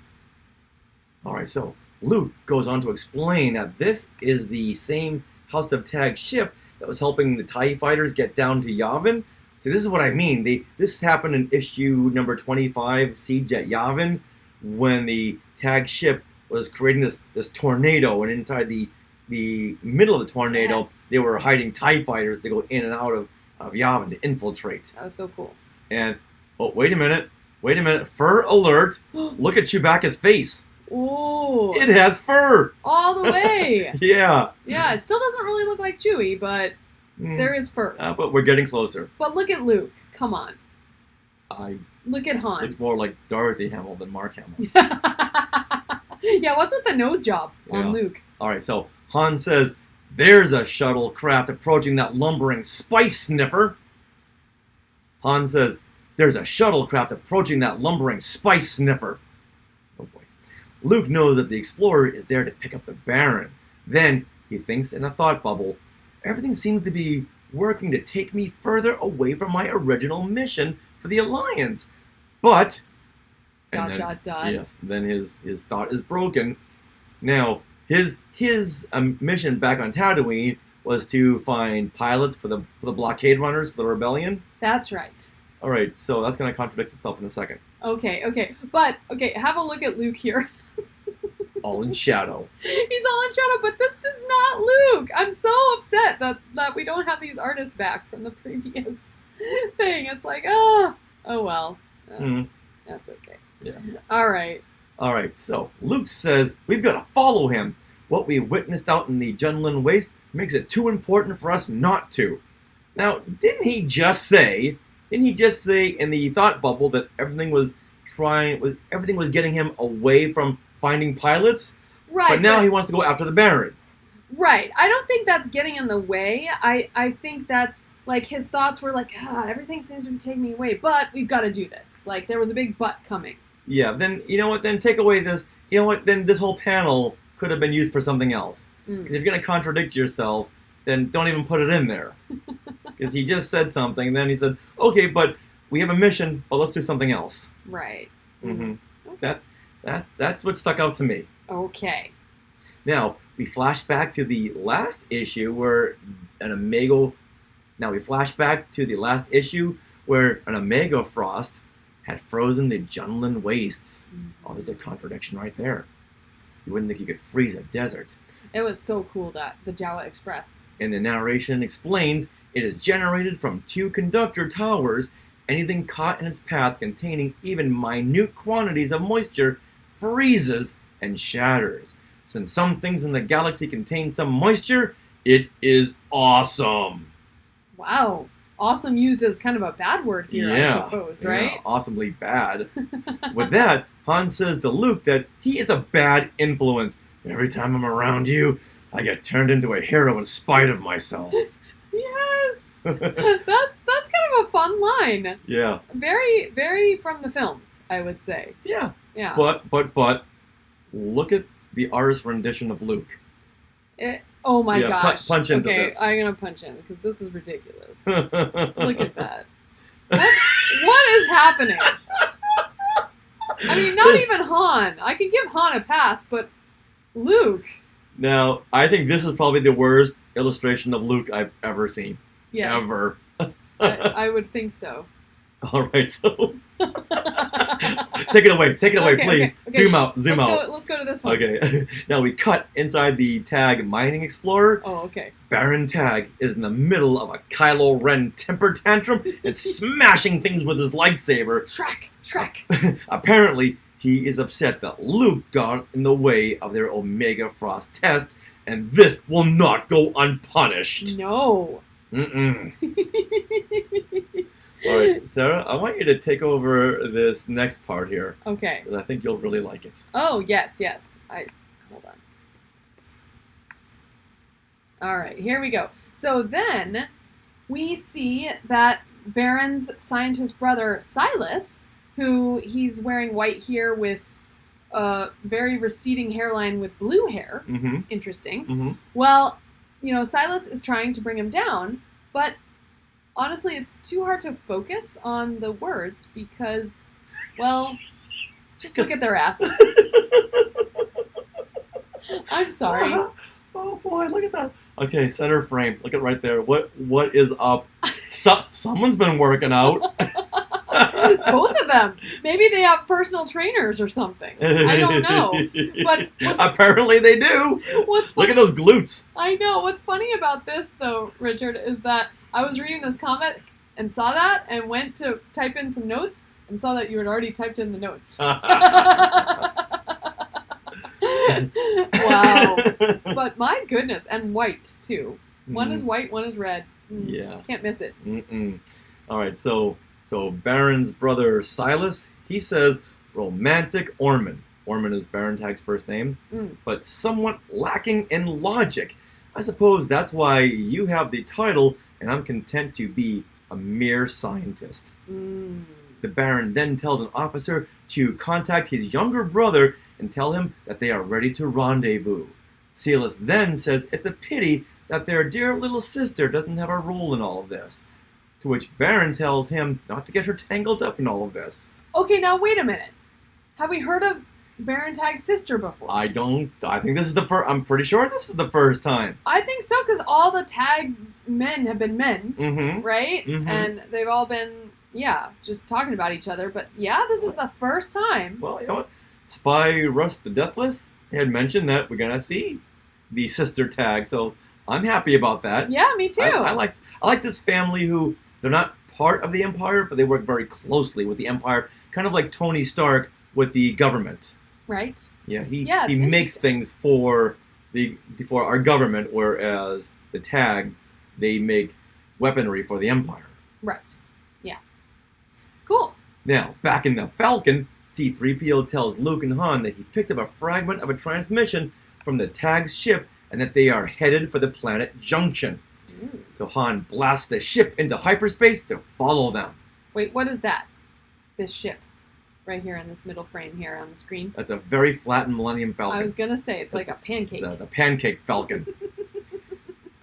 All right, so Luke goes on to explain that this is the same House of Tag ship that was helping the TIE fighters get down to Yavin. So this is what I mean. This happened in issue number 25, Siege at Yavin, when the Tag ship was creating this tornado, and inside the middle of the tornado, they were hiding TIE fighters to go in and out of Yavin to infiltrate. That was so cool. And, oh, wait a minute, fur alert. Look at Chewbacca's face. Ooh. It has fur. All the way. Yeah. Yeah, it still doesn't really look like Chewie, but there is fur. But we're getting closer. But look at Luke. Come on. Look at Han. It's more like Dorothy Hamill than Mark Hamill. Yeah, what's with the nose job on Luke? All right, so Han says, there's a shuttlecraft approaching that lumbering spice sniffer. Han says, there's a shuttlecraft approaching that lumbering spice sniffer. Oh boy. Luke knows that the explorer is there to pick up the Baron. Then he thinks in a thought bubble, everything seems to be working to take me further away from my original mission for the Alliance. But... Yes, then his thought is broken. Now, his mission back on Tatooine was to find pilots for the blockade runners for the rebellion. That's right. All right, so that's going to contradict itself in a second. Okay. But, have a look at Luke here. All in shadow. He's all in shadow, but this is not Luke. I'm so upset that we don't have these artists back from the previous thing. It's like, oh well. That's okay. Yeah. All right, so Luke says we've got to follow him. What we witnessed out in the Jundland Waste makes it too important for us not to. Now, didn't he just say in the thought bubble that everything was getting him away from finding pilots? Right. But now he wants to go after the Baron. Right. I don't think that's getting in the way. I think that's like his thoughts were like, everything seems to be taking me away, but we've got to do this. Like there was a big but coming. Yeah, then you know what? Then take away this. You know what? Then this whole panel could have been used for something else. Because if you're going to contradict yourself, then don't even put it in there. Because he just said something, and then he said, okay, but we have a mission, but let's do something else. Right. Mm-hmm. Okay. That's what stuck out to me. Okay. Now, we flash back to the last issue where an Omega Frost had frozen the Jundland Wastes. Oh, there's a contradiction right there. You wouldn't think you could freeze a desert. It was so cool, that the Jawa Express. And the narration explains it is generated from 2 conductor towers. Anything caught in its path containing even minute quantities of moisture freezes and shatters. Since some things in the galaxy contain some moisture, It is awesome. Wow. Awesome used as kind of a bad word here, I suppose, right? Yeah, awesomely bad. With that, Han says to Luke that he is a bad influence. Every time I'm around you, I get turned into a hero in spite of myself. Yes! That's kind of a fun line. Yeah. Very, very from the films, I would say. Yeah. Yeah. But, look at the artist's rendition of Luke. Oh my gosh. Punch into okay, this. I'm going to punch in because this is ridiculous. Look at that. What is happening? I mean, not even Han. I can give Han a pass, but Luke. Now, I think this is probably the worst illustration of Luke I've ever seen. Yes. Ever. I would think so. All right, so take it away, Okay, please. okay. Zoom out. Let's go to this one. Okay, now we cut inside the Tag Mining Explorer. Oh, okay. Baron Tag is in the middle of a Kylo Ren temper tantrum and smashing things with his lightsaber. Shrek. Apparently, he is upset that Luke got in the way of their Omega Frost test, and this will not go unpunished. No. Mm-mm. All right, Sarah, I want you to take over this next part here. Okay. Because I think you'll really like it. Oh, yes. Hold on. All right, here we go. So then we see that Baron's scientist brother, Silas, who he's wearing white here with a very receding hairline with blue hair. Mm-hmm. It's interesting. Mm-hmm. Well, Silas is trying to bring him down, but honestly, it's too hard to focus on the words because, well, just look at their asses. I'm sorry. Oh boy, look at that. Okay, center frame. Look at right there. What is up? Someone's been working out. Both of them. Maybe they have personal trainers or something. I don't know. But apparently they do. Look at those glutes. I know. What's funny about this, though, Richard, is that I was reading this comic and saw that and went to type in some notes and saw that you had already typed in the notes. Wow. But my goodness. And white, too. One is white, one is red. Yeah. Can't miss it. Mm-mm. All right, so Baron's brother Silas, he says romantic Orman. Orman is Baron Tag's first name, but somewhat lacking in logic. I suppose that's why you have the title, and I'm content to be a mere scientist. The Baron then tells an officer to contact his younger brother and tell him that they are ready to rendezvous. Silas then says it's a pity that their dear little sister doesn't have a role in all of this. To which Baron tells him not to get her tangled up in all of this. Okay, now wait a minute. Have we heard of Baron Tag's sister before? I think this is the first. I'm pretty sure this is the first time. I think so, because all the Tag men have been men, Mm-hmm. right? Mm-hmm. And they've all been, just talking about each other. But this is the first time. Well, you know what? Spy Russ the Deathless had mentioned that we're gonna see the sister Tag, so I'm happy about that. Yeah, me too. I like this family who they're not part of the Empire, but they work very closely with the Empire, kind of like Tony Stark with the government. Right. Yeah, he makes things for our government, whereas the Tags they make weaponry for the Empire. Right. Yeah. Cool. Now, back in the Falcon, C-3PO tells Luke and Han that he picked up a fragment of a transmission from the Tag's ship and that they are headed for the planet Junction. So Han blasts the ship into hyperspace to follow them. Wait, what is that? This ship. Right here in this middle frame here on the screen. That's a very flattened Millennium Falcon. I was going to say, it's like a pancake. It's the Pancake Falcon.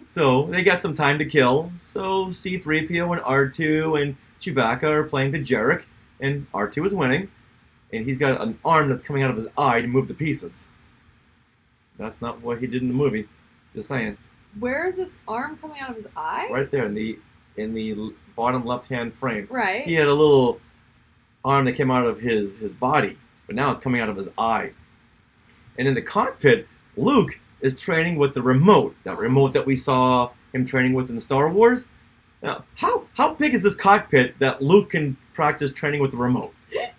So they got some time to kill. So C-3PO and R2 and Chewbacca are playing to Jarek. And R2 is winning. And he's got an arm that's coming out of his eye to move the pieces. That's not what he did in the movie. Just saying. Where is this arm coming out of his eye? Right there in the bottom left-hand frame. Right. He had a little arm that came out of his body, but now it's coming out of his eye. And in the cockpit, Luke is training with the remote. That remote that we saw him training with in Star Wars. Now, how big is this cockpit that Luke can practice training with the remote? Yeah.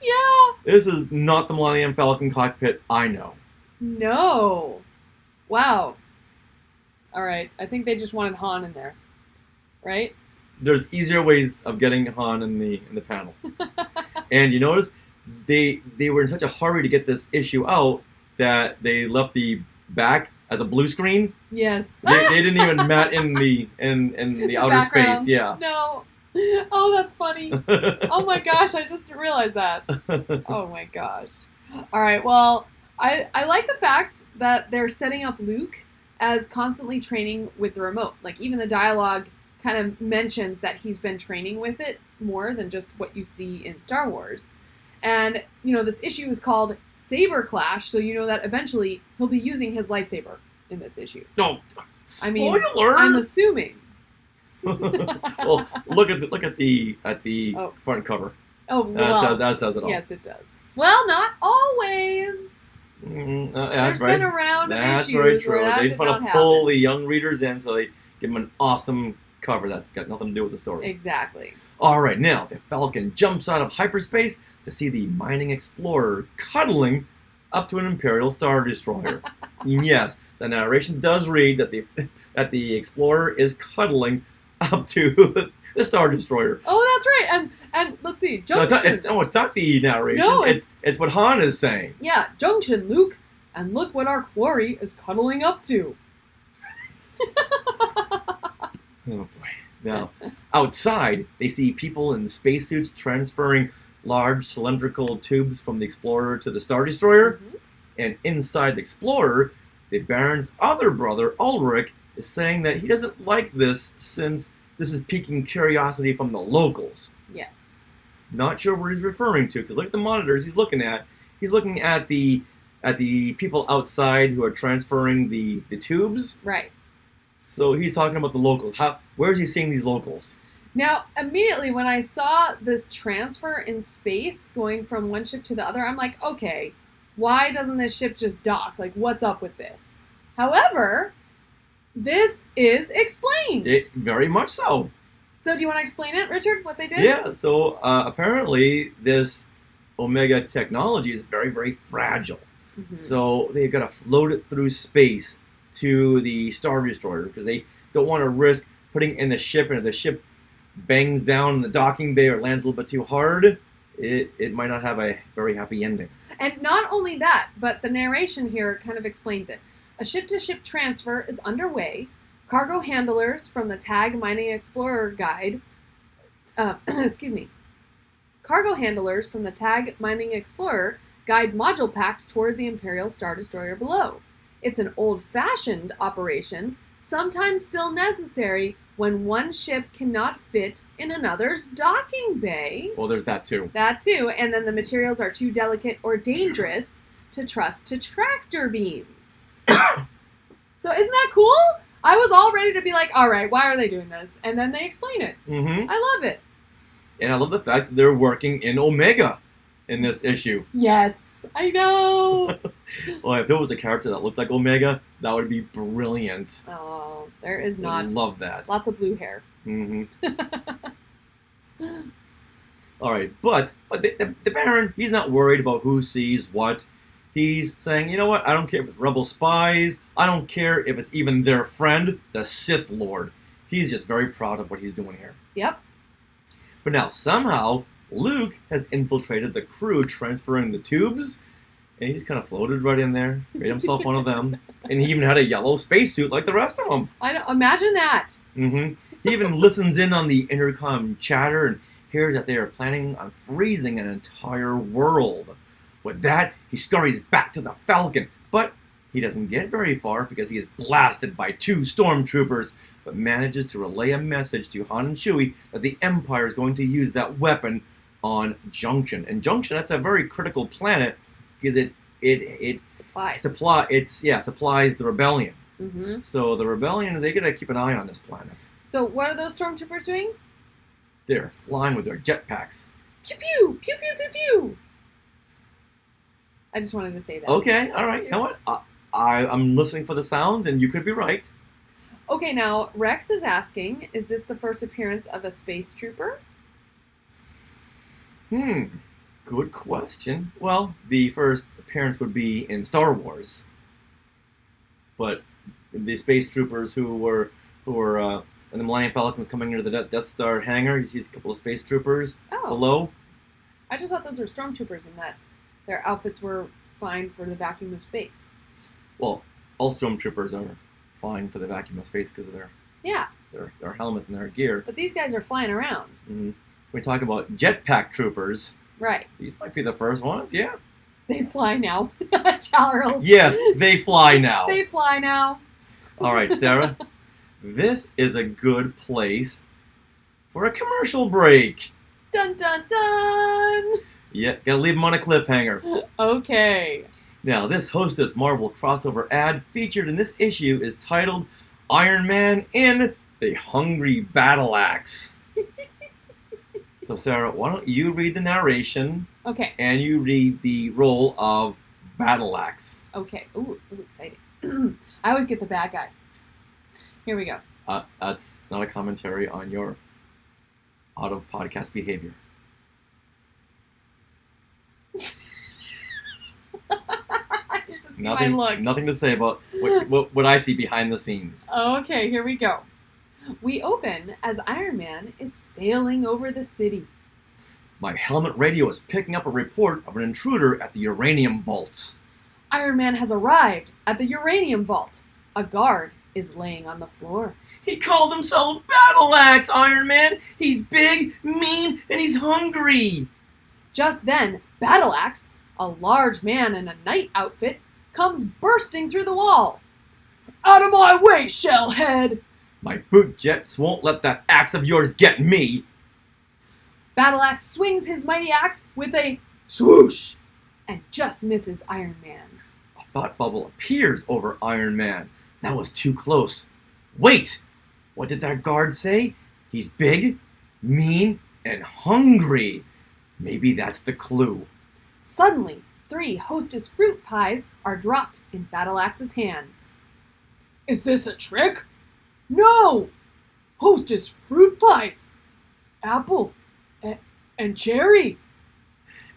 This is not the Millennium Falcon cockpit I know. No. Wow. All right. I think they just wanted Han in there, right? There's easier ways of getting Han in the panel. And you notice they were in such a hurry to get this issue out that they left the back as a blue screen. Yes. They didn't even mat in the outer backgrounds. space. Yeah. No. Oh, that's funny. Oh my gosh, I just realized that. Oh my gosh. All right, well, I like the fact that they're setting up Luke as constantly training with the remote. Like, even the dialogue kind of mentions that he's been training with it more than just what you see in Star Wars. And, this issue is called Saber Clash, so you know that eventually he'll be using his lightsaber in this issue. No, I mean, spoiler! I'm assuming. Well, look at the front cover. Oh, well, that says it all. Yes, it does. Well, not always. That's There's right. been a round of That's issues very true. where that They did just want not to happen. pull the young readers in, so they give them an awesome cover that's got nothing to do with the story. Exactly. All right, now the Falcon jumps out of hyperspace to see the mining explorer cuddling up to an Imperial Star Destroyer. Yes, the narration does read that the explorer is cuddling up to the Star Destroyer. Oh, that's right. And let's see, Junction. It's not the narration. No, it's what Han is saying. Yeah, Junction, Luke, and look what our quarry is cuddling up to. Oh boy. Now, outside, they see people in spacesuits transferring large cylindrical tubes from the Explorer to the Star Destroyer. Mhm. And inside the Explorer, the Baron's other brother, Ulrich, is saying that he doesn't like this since this is piquing curiosity from the locals. Yes. Not sure what he's referring to, because look at the monitors he's looking at. He's looking at the people outside who are transferring the tubes. Right. So he's talking about the locals. Where is he seeing these locals? Now, immediately when I saw this transfer in space going from one ship to the other, I'm like, okay, why doesn't this ship just dock? Like, what's up with this? However, this is explained. Very much so. So do you want to explain it, Richard, what they did? Yeah, so apparently this Omega technology is very, very fragile. Mhm. So they've got to float it through space to the Star Destroyer because they don't want to risk putting in the ship, and if the ship bangs down in the docking bay or lands a little bit too hard, it might not have a very happy ending. And not only that, but the narration here kind of explains it. A ship-to-ship transfer is underway. Cargo handlers from the TAG Mining Explorer Guide, Cargo handlers from the TAG Mining Explorer guide module packs toward the Imperial Star Destroyer below. It's an old-fashioned operation, sometimes still necessary when one ship cannot fit in another's docking bay. Well, there's that too. That too, and then the materials are too delicate or dangerous to trust to tractor beams. So isn't that cool? I was all ready to be like, all right, why are they doing this? And then they explain it. Mm-hmm. I love it. And I love the fact that they're working in Omega in this issue. Yes, I know. Well, if there was a character that looked like Omega, that would be brilliant. Oh, there is I not. love that. Lots of blue hair. Mm-hmm. All right, but the Baron, he's not worried about who sees what. He's saying, you know what? I don't care if it's rebel spies. I don't care if it's even their friend, the Sith Lord. He's just very proud of what he's doing here. Yep. But now, somehow, Luke has infiltrated the crew transferring the tubes, and he just kind of floated right in there, made himself one of them, and he even had a yellow spacesuit like the rest of them. I know. Imagine that. Mm-hmm. He even listens in on the intercom chatter and hears that they are planning on freezing an entire world. With that, he scurries back to the Falcon, but he doesn't get very far because he is blasted by two stormtroopers, but manages to relay a message to Han and Chewie that the Empire is going to use that weapon on Junction. And Junction, that's a very critical planet because it supplies the rebellion. Mm-hmm. So the rebellion, they gotta keep an eye on this planet. So what are those stormtroopers doing? They're flying with their jetpacks. Pew pew pew pew pew pew. I just wanted to say that. Okay, all right. You know what? I'm listening for the sounds, and you could be right. Okay, now Rex is asking, is this the first appearance of a space trooper? Good question. Well, the first appearance would be in Star Wars. But the space troopers who were when the Millennium Falcon was coming into the Death Star hangar. He sees a couple of space troopers below. I just thought those were stormtroopers and that their outfits were fine for the vacuum of space. Well, all stormtroopers are fine for the vacuum of space because of their helmets and their gear. But these guys are flying around. Mm-hmm. We talk about jetpack troopers. Right. These might be the first ones. Yeah. They fly now, Charles. Yes, they fly now. They fly now. All right, Sarah. This is a good place for a commercial break. Dun dun dun! Yeah, gotta leave them on a cliffhanger. Okay. Now, this Hostess Marvel crossover ad featured in this issue is titled Iron Man in the Hungry Battle Axe. So, Sarah, why don't you read the narration? Okay. And you read the role of Battle Axe. Okay. Ooh, exciting. I always get the bad guy. Here we go. That's not a commentary on your out-of-podcast behavior. You should see my look. Nothing to say about what I see behind the scenes. Okay, here we go. We open as Iron Man is sailing over the city. My helmet radio is picking up a report of an intruder at the uranium vaults. Iron Man has arrived at the uranium vault. A guard is laying on the floor. He called himself Battle Axe, Iron Man. He's big, mean, and he's hungry. Just then, Battle Axe, a large man in a knight outfit, comes bursting through the wall. Out of my way, shellhead! My boot jets won't let that axe of yours get me. Battle Axe swings his mighty axe with a swoosh and just misses Iron Man. A thought bubble appears over Iron Man. That was too close. Wait! What did that guard say? He's big, mean, and hungry. Maybe that's the clue. Suddenly, 3 Hostess fruit pies are dropped in Battle Axe's hands. Is this a trick? No! Hostess fruit pies! Apple and cherry!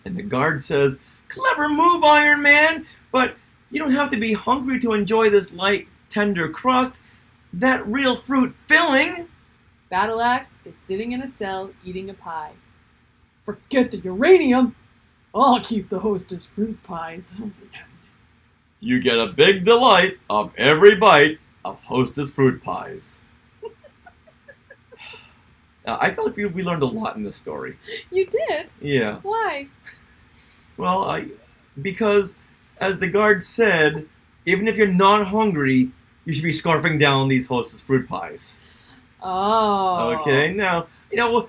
And the guard says, Clever move, Iron Man, but you don't have to be hungry to enjoy this light, tender crust. That real fruit filling. Battle Axe is sitting in a cell eating a pie. Forget the uranium! I'll keep the Hostess fruit pies. You get a big delight of every bite of Hostess fruit pies. Now, I feel like we learned a lot in this story. You did? Yeah. Why? Well, because, as the guard said, even if you're not hungry, you should be scarfing down these Hostess fruit pies. Oh. Okay, now,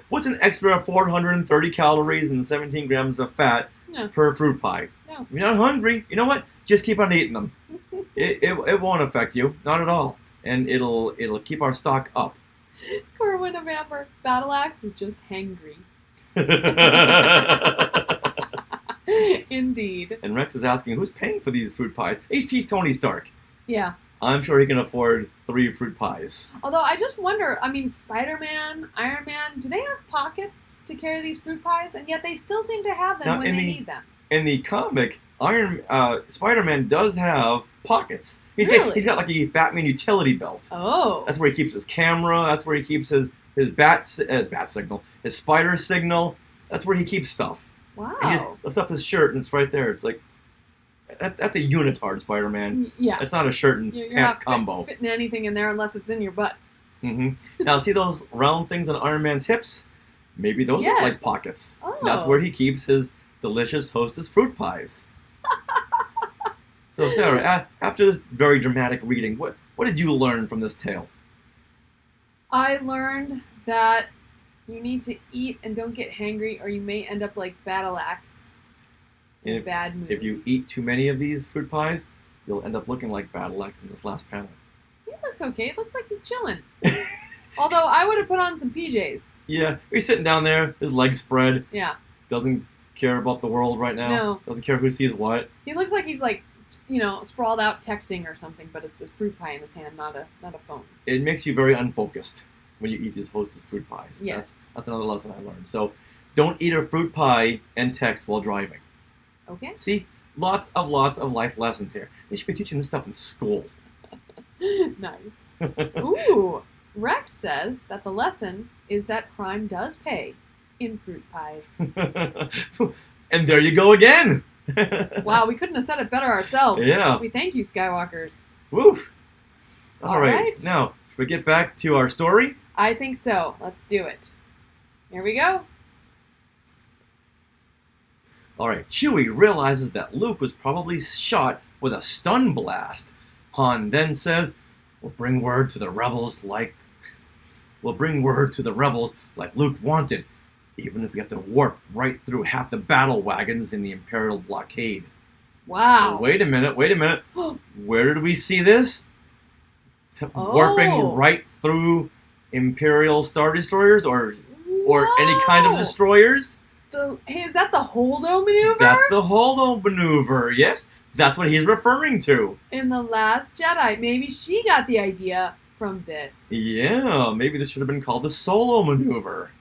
what's an extra 430 calories and 17 grams of fat per fruit pie? No. If you're not hungry, you know what? Just keep on eating them. It won't affect you, not at all. And it'll keep our stock up. Corwin of Amber, Battle Axe was just hangry. Indeed. And Rex is asking, who's paying for these fruit pies? He's Tony Stark. Yeah. I'm sure he can afford 3 fruit pies. Although I just wonder, Spider-Man, Iron Man, do they have pockets to carry these fruit pies? And yet they still seem to have them when they need them. In the comic, Spider-Man does have pockets. He's got like a Batman utility belt. Oh. That's where he keeps his camera. That's where he keeps his bat signal. His spider signal. That's where he keeps stuff. Wow. And he just lifts up his shirt and it's right there. It's like, that's a unitard Spider-Man. Yeah. It's not a shirt and You're pant not combo. fitting anything in there unless it's in your butt. Mm-hmm. Now, see those round things on Iron Man's hips? Maybe those are like pockets. Oh. That's where he keeps his delicious Hostess fruit pies. So, Sarah, after this very dramatic reading, what did you learn from this tale? I learned that you need to eat and don't get hangry, or you may end up like Battle Axe in a bad mood. If you eat too many of these fruit pies, you'll end up looking like Battle Axe in this last panel. He looks okay. It looks like he's chilling. Although I would have put on some PJs. Yeah, he's sitting down there, his legs spread. Yeah. Doesn't care about the world right now. No. Doesn't care who sees what. He looks like he's like, sprawled out texting or something, but it's a fruit pie in his hand, not a phone. It makes you very unfocused when you eat these Hostess fruit pies. Yes. That's another lesson I learned. So don't eat a fruit pie and text while driving. Okay. See, lots of life lessons here. They should be teaching this stuff in school. Nice. Ooh, Rex says that the lesson is that crime does pay in fruit pies. And there you go again. Wow, we couldn't have said it better ourselves. Yeah. We thank you, Skywalkers. Woof. All right. Now, should we get back to our story? I think so. Let's do it. Here we go. All right. Chewie realizes that Luke was probably shot with a stun blast. Han then says, "We'll bring word to the rebels like Luke wanted, even if we have to warp right through half the battle wagons in the Imperial blockade." Wow. Wait a minute. Where did we see this? Warping right through Imperial Star Destroyers or any kind of destroyers? Hey, is that the Holdo maneuver? That's the Holdo maneuver, yes. That's what he's referring to. In The Last Jedi. Maybe she got the idea from this. Yeah, maybe this should have been called the Solo maneuver.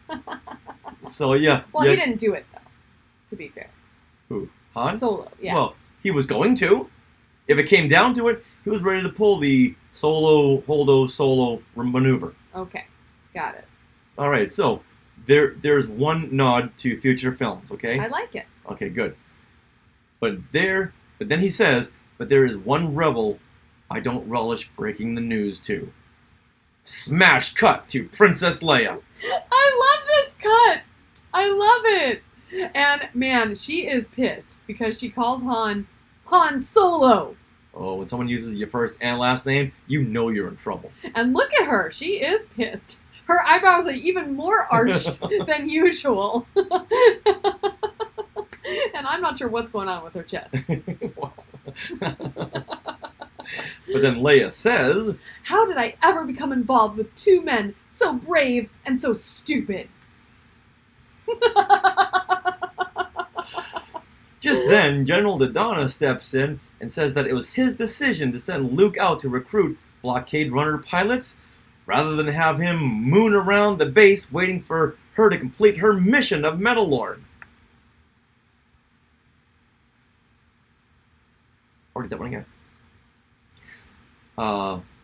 So, yeah. Well, yeah. he didn't do it, though, to be fair. Who? Han? Solo, yeah. Well, he was going to. If it came down to it, he was ready to pull the Holdo Solo maneuver. Okay, got it. All right, so there's one nod to future films, okay? I like it. Okay, good. But then he says, but there is one rebel I don't relish breaking the news to. Smash cut to Princess Leia. I love this cut. I love it. And man, she is pissed because she calls Han Solo. Oh, when someone uses your first and last name, you know you're in trouble. And look at her. She is pissed. Her eyebrows are even more arched than usual. And I'm not sure what's going on with her chest. But then Leia says, "How did I ever become involved with two men so brave and so stupid?" Just then, General Dodonna steps in and says that it was his decision to send Luke out to recruit blockade runner pilots, rather than have him moon around the base waiting for her to complete her mission of Metal Lord. I'll read that one again.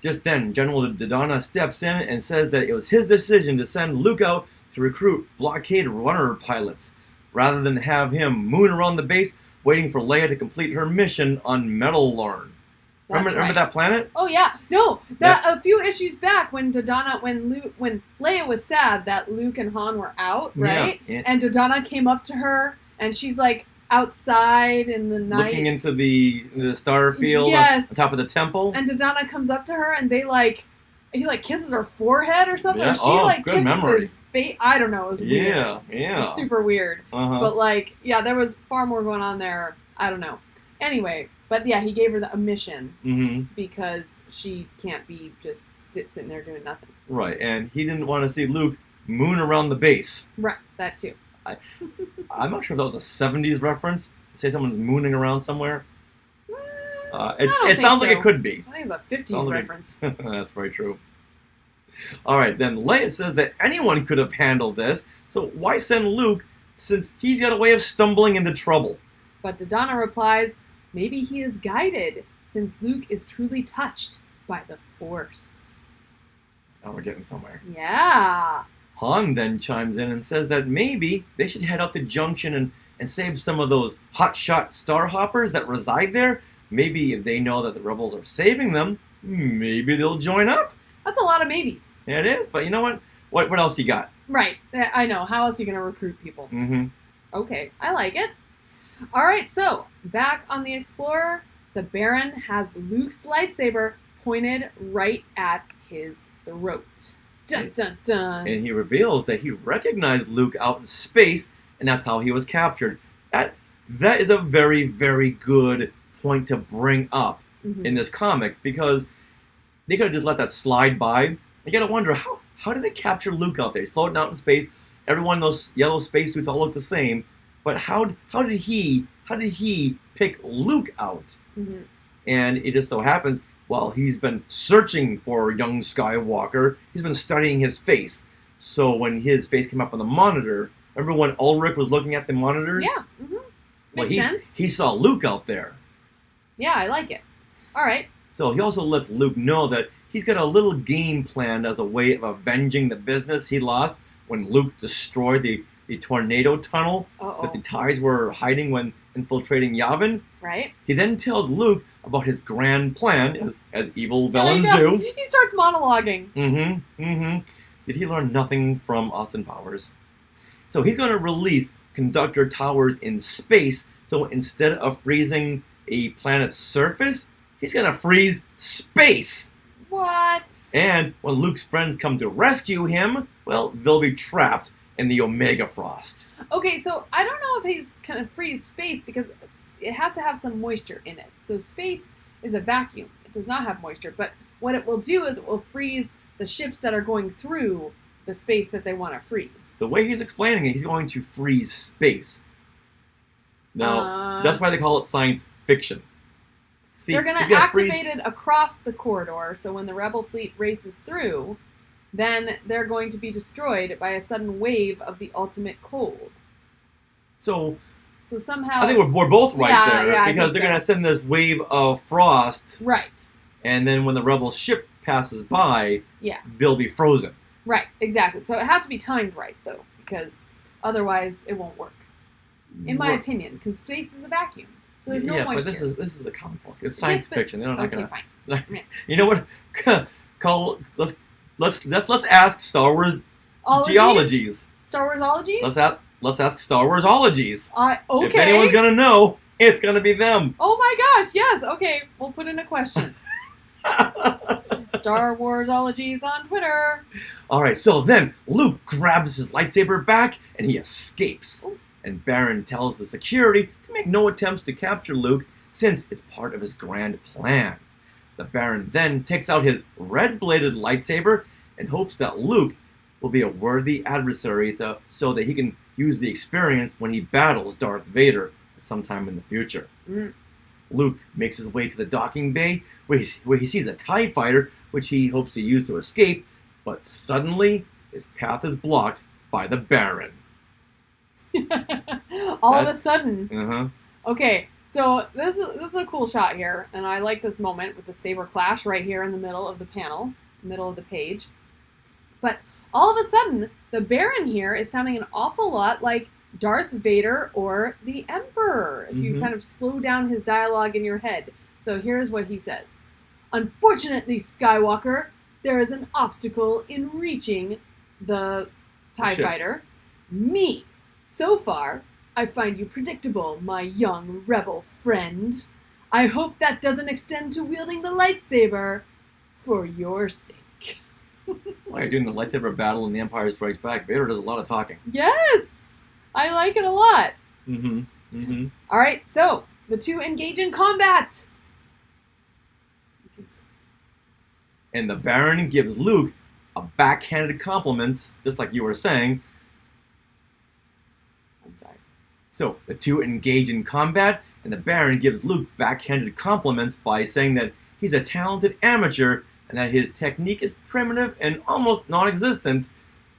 Just then, General Dodonna steps in and says that it was his decision to send Luke out to recruit blockade runner pilots, rather than have him moon around the base waiting for Leia to complete her mission on Metal Lord. Remember that planet? Oh yeah, no. A few issues back, when Leia was sad that Luke and Han were out, right? Yeah. And Dodonna came up to her, and she's like outside in the night, looking into the star field, yes, on top of the temple. And Dodonna comes up to her, and he kisses her forehead or something. Yeah. Or she good kisses memory. his face. I don't know. It was weird. Yeah. It was super weird. Uh-huh. But there was far more going on there. I don't know. Anyway. But yeah, he gave her a mission because she can't be just sitting there doing nothing. Right, and he didn't want to see Luke moon around the base. Right, that too. I'm not sure if that was a 70s reference, to say someone's mooning around somewhere. It sounds like it could be. I think it's a 50s reference. That's very true. All right, then Leia says that anyone could have handled this, so why send Luke since he's got a way of stumbling into trouble? But Dodonna replies, maybe he is guided, since Luke is truly touched by the Force. Now we're getting somewhere. Yeah. Han then chimes in and says that maybe they should head out to Junction and save some of those hotshot starhoppers that reside there. Maybe if they know that the rebels are saving them, maybe they'll join up. That's a lot of maybes. Yeah, it is, but you know what? What else you got? Right. I know. How else are you going to recruit people? Mm-hmm. Okay, I like it. All right, so back on the Explorer, the Baron has Luke's lightsaber pointed right at his throat. Dun, dun, dun. And he reveals that he recognized Luke out in space, and that's how he was captured. That is a very, very good point to bring up in this comic, because they could have just let that slide by. You gotta wonder, how did they capture Luke out there? He's floating out in space. Everyone in those yellow spacesuits all look the same. But how did he pick Luke out? Mm-hmm. And it just so happens, while he's been searching for young Skywalker, he's been studying his face. So when his face came up on the monitor, remember when Ulrich was looking at the monitors? Yeah. Mm-hmm. Makes sense. He saw Luke out there. Yeah, I like it. All right. So he also lets Luke know that he's got a little game planned as a way of avenging the business he lost when Luke destroyed the tornado tunnel that the ties were hiding when infiltrating Yavin. Right. He then tells Luke about his grand plan, as evil villains do. He starts monologuing. Did he learn nothing from Austin Powers? So he's going to release conductor towers in space, so instead of freezing a planet's surface, he's going to freeze space. What? And when Luke's friends come to rescue him, well, they'll be trapped in the Omega Frost. Okay, so I don't know if he's going to freeze space because it has to have some moisture in it. So space is a vacuum. It does not have moisture. But what it will do is it will freeze the ships that are going through the space that they want to freeze. The way he's explaining it, he's going to freeze space. Now, that's why they call it science fiction. See, they're going to activate it across the corridor, so when the Rebel fleet races through, then they're going to be destroyed by a sudden wave of the ultimate cold. So somehow... I think we're both right there, yeah, because they're going to send this wave of frost. Right. And then when the Rebel ship passes by, yeah, they'll be frozen. Right, exactly. So it has to be timed right, though, because otherwise it won't work. In my opinion, because space is a vacuum. So there's no moisture. But this is a comic book. It's science fiction. They're not gonna. Fine. You know what? Let's ask Star Wars geologies. Star Warsologies. Let's ask Star Warsologies. Okay. If anyone's gonna know, it's gonna be them. Oh my gosh! Yes. Okay. We'll put in a question. Star Warsologies on Twitter. All right. So then Luke grabs his lightsaber back and he escapes. Ooh. And Baron tells the security to make no attempts to capture Luke since it's part of his grand plan. The Baron then takes out his red-bladed lightsaber and hopes that Luke will be a worthy adversary so that he can use the experience when he battles Darth Vader sometime in the future. Luke makes his way to the docking bay where he sees a TIE fighter which he hopes to use to escape, but suddenly his path is blocked by the Baron. All of a sudden. Okay, so this is a cool shot here, and I like this moment with the saber clash right here in the middle of the panel, middle of the page. But all of a sudden, the Baron here is sounding an awful lot like Darth Vader or the Emperor, if you kind of slow down his dialogue in your head. So here's what he says. Unfortunately, Skywalker, there is an obstacle in reaching the TIE fighter. Me. So far, I find you predictable, my young rebel friend. I hope that doesn't extend to wielding the lightsaber for your sake. Why are you doing the lightsaber battle in The Empire Strikes Back? Vader does a lot of talking. Yes! I like it a lot. All right, so the two engage in combat. And the Baron gives Luke a backhanded compliment, just like you were saying. I'm sorry. So the two engage in combat, and the Baron gives Luke backhanded compliments by saying that he's a talented amateur and that his technique is primitive and almost non-existent,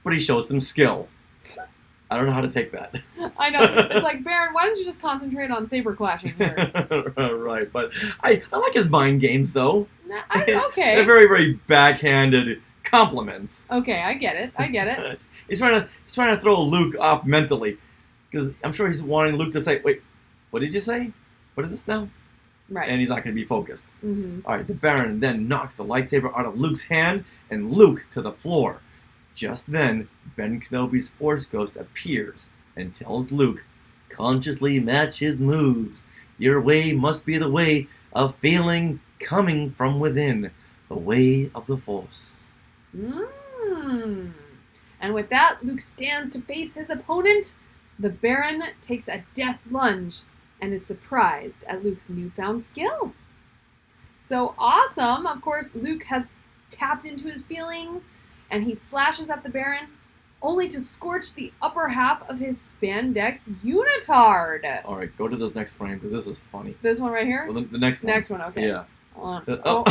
but he shows some skill. I don't know how to take that. I know. It's like, Baron, why don't you just concentrate on saber clashing here? Right, but I like his mind games, though. Okay. They're very, very backhanded compliments. Okay, I get it. He's trying to throw Luke off mentally, because I'm sure he's wanting Luke to say, wait, what did you say? What is this now? Right. And he's not going to be focused. All right, the Baron then knocks the lightsaber out of Luke's hand and Luke to the floor. Just then, Ben Kenobi's Force Ghost appears and tells Luke, consciously match his moves. Your way must be the way of feeling coming from within, the way of the Force. And with that, Luke stands to face his opponent. The Baron takes a death lunge and is surprised at Luke's newfound skill. So awesome! Of course, Luke has tapped into his feelings, and he slashes at the Baron, only to scorch the upper half of his spandex unitard. All right, go to this next frame, because this is funny. This one right here? Well, the next one. Next one, okay. Yeah. Hold on. Oh.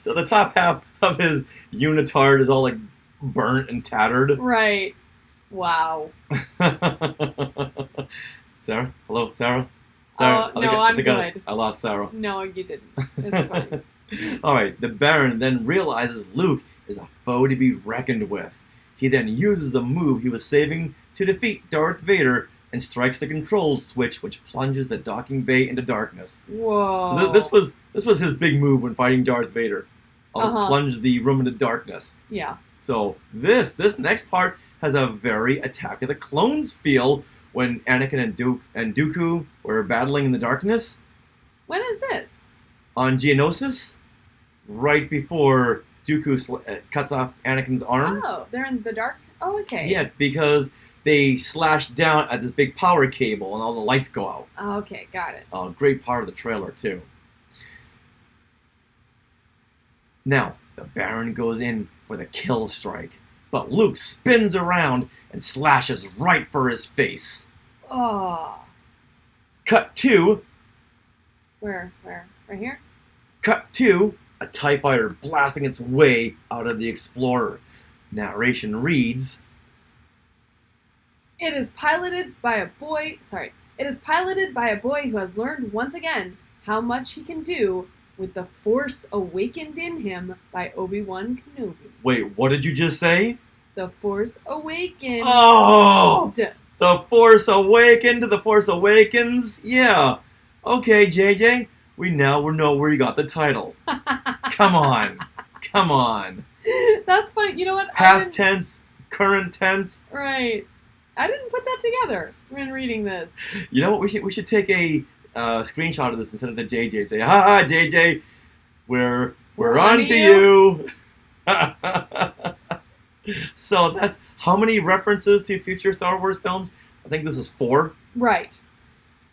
So the top half of his unitard is all like burnt and tattered. Right. Wow. Sarah? Hello, Sarah? Sorry, Oh, no, I'm good. I lost Sarah. No, you didn't. It's fine. All right, the Baron then realizes Luke is a foe to be reckoned with. He then uses the move he was saving to defeat Darth Vader and strikes the control switch, which plunges the docking bay into darkness. Whoa. So this was his big move when fighting Darth Vader. I'll just plunge the room into darkness. Yeah. So this next part has a very Attack of the Clones feel when Anakin and Dooku were battling in the darkness. When is this? On Geonosis, right before Dooku cuts off Anakin's arm. Oh, they're in the dark? Oh, okay. Yeah, because they slash down at this big power cable and all the lights go out. Oh, okay, got it. Great part of the trailer, too. Now, the Baron goes in for the kill strike, but Luke spins around and slashes right for his face. Oh. Cut to... Where? Right here? Cut to a TIE fighter blasting its way out of the Explorer. Narration reads... It is piloted by a boy who has learned once again how much he can do with the Force awakened in him by Obi-Wan Kenobi. Wait, what did you just say? The Force Awakened. Oh! The Force Awakened, The Force Awakens? Yeah. Okay, JJ, we now know where you got the title. Come on. Come on. That's funny. You know what? Past tense, current tense. Right. I didn't put that together when reading this. You know what? We should take a screenshot of this and send it to JJ and say, "Ha, JJ, we're on to you." So that's how many references to future Star Wars films? I think this is 4. Right.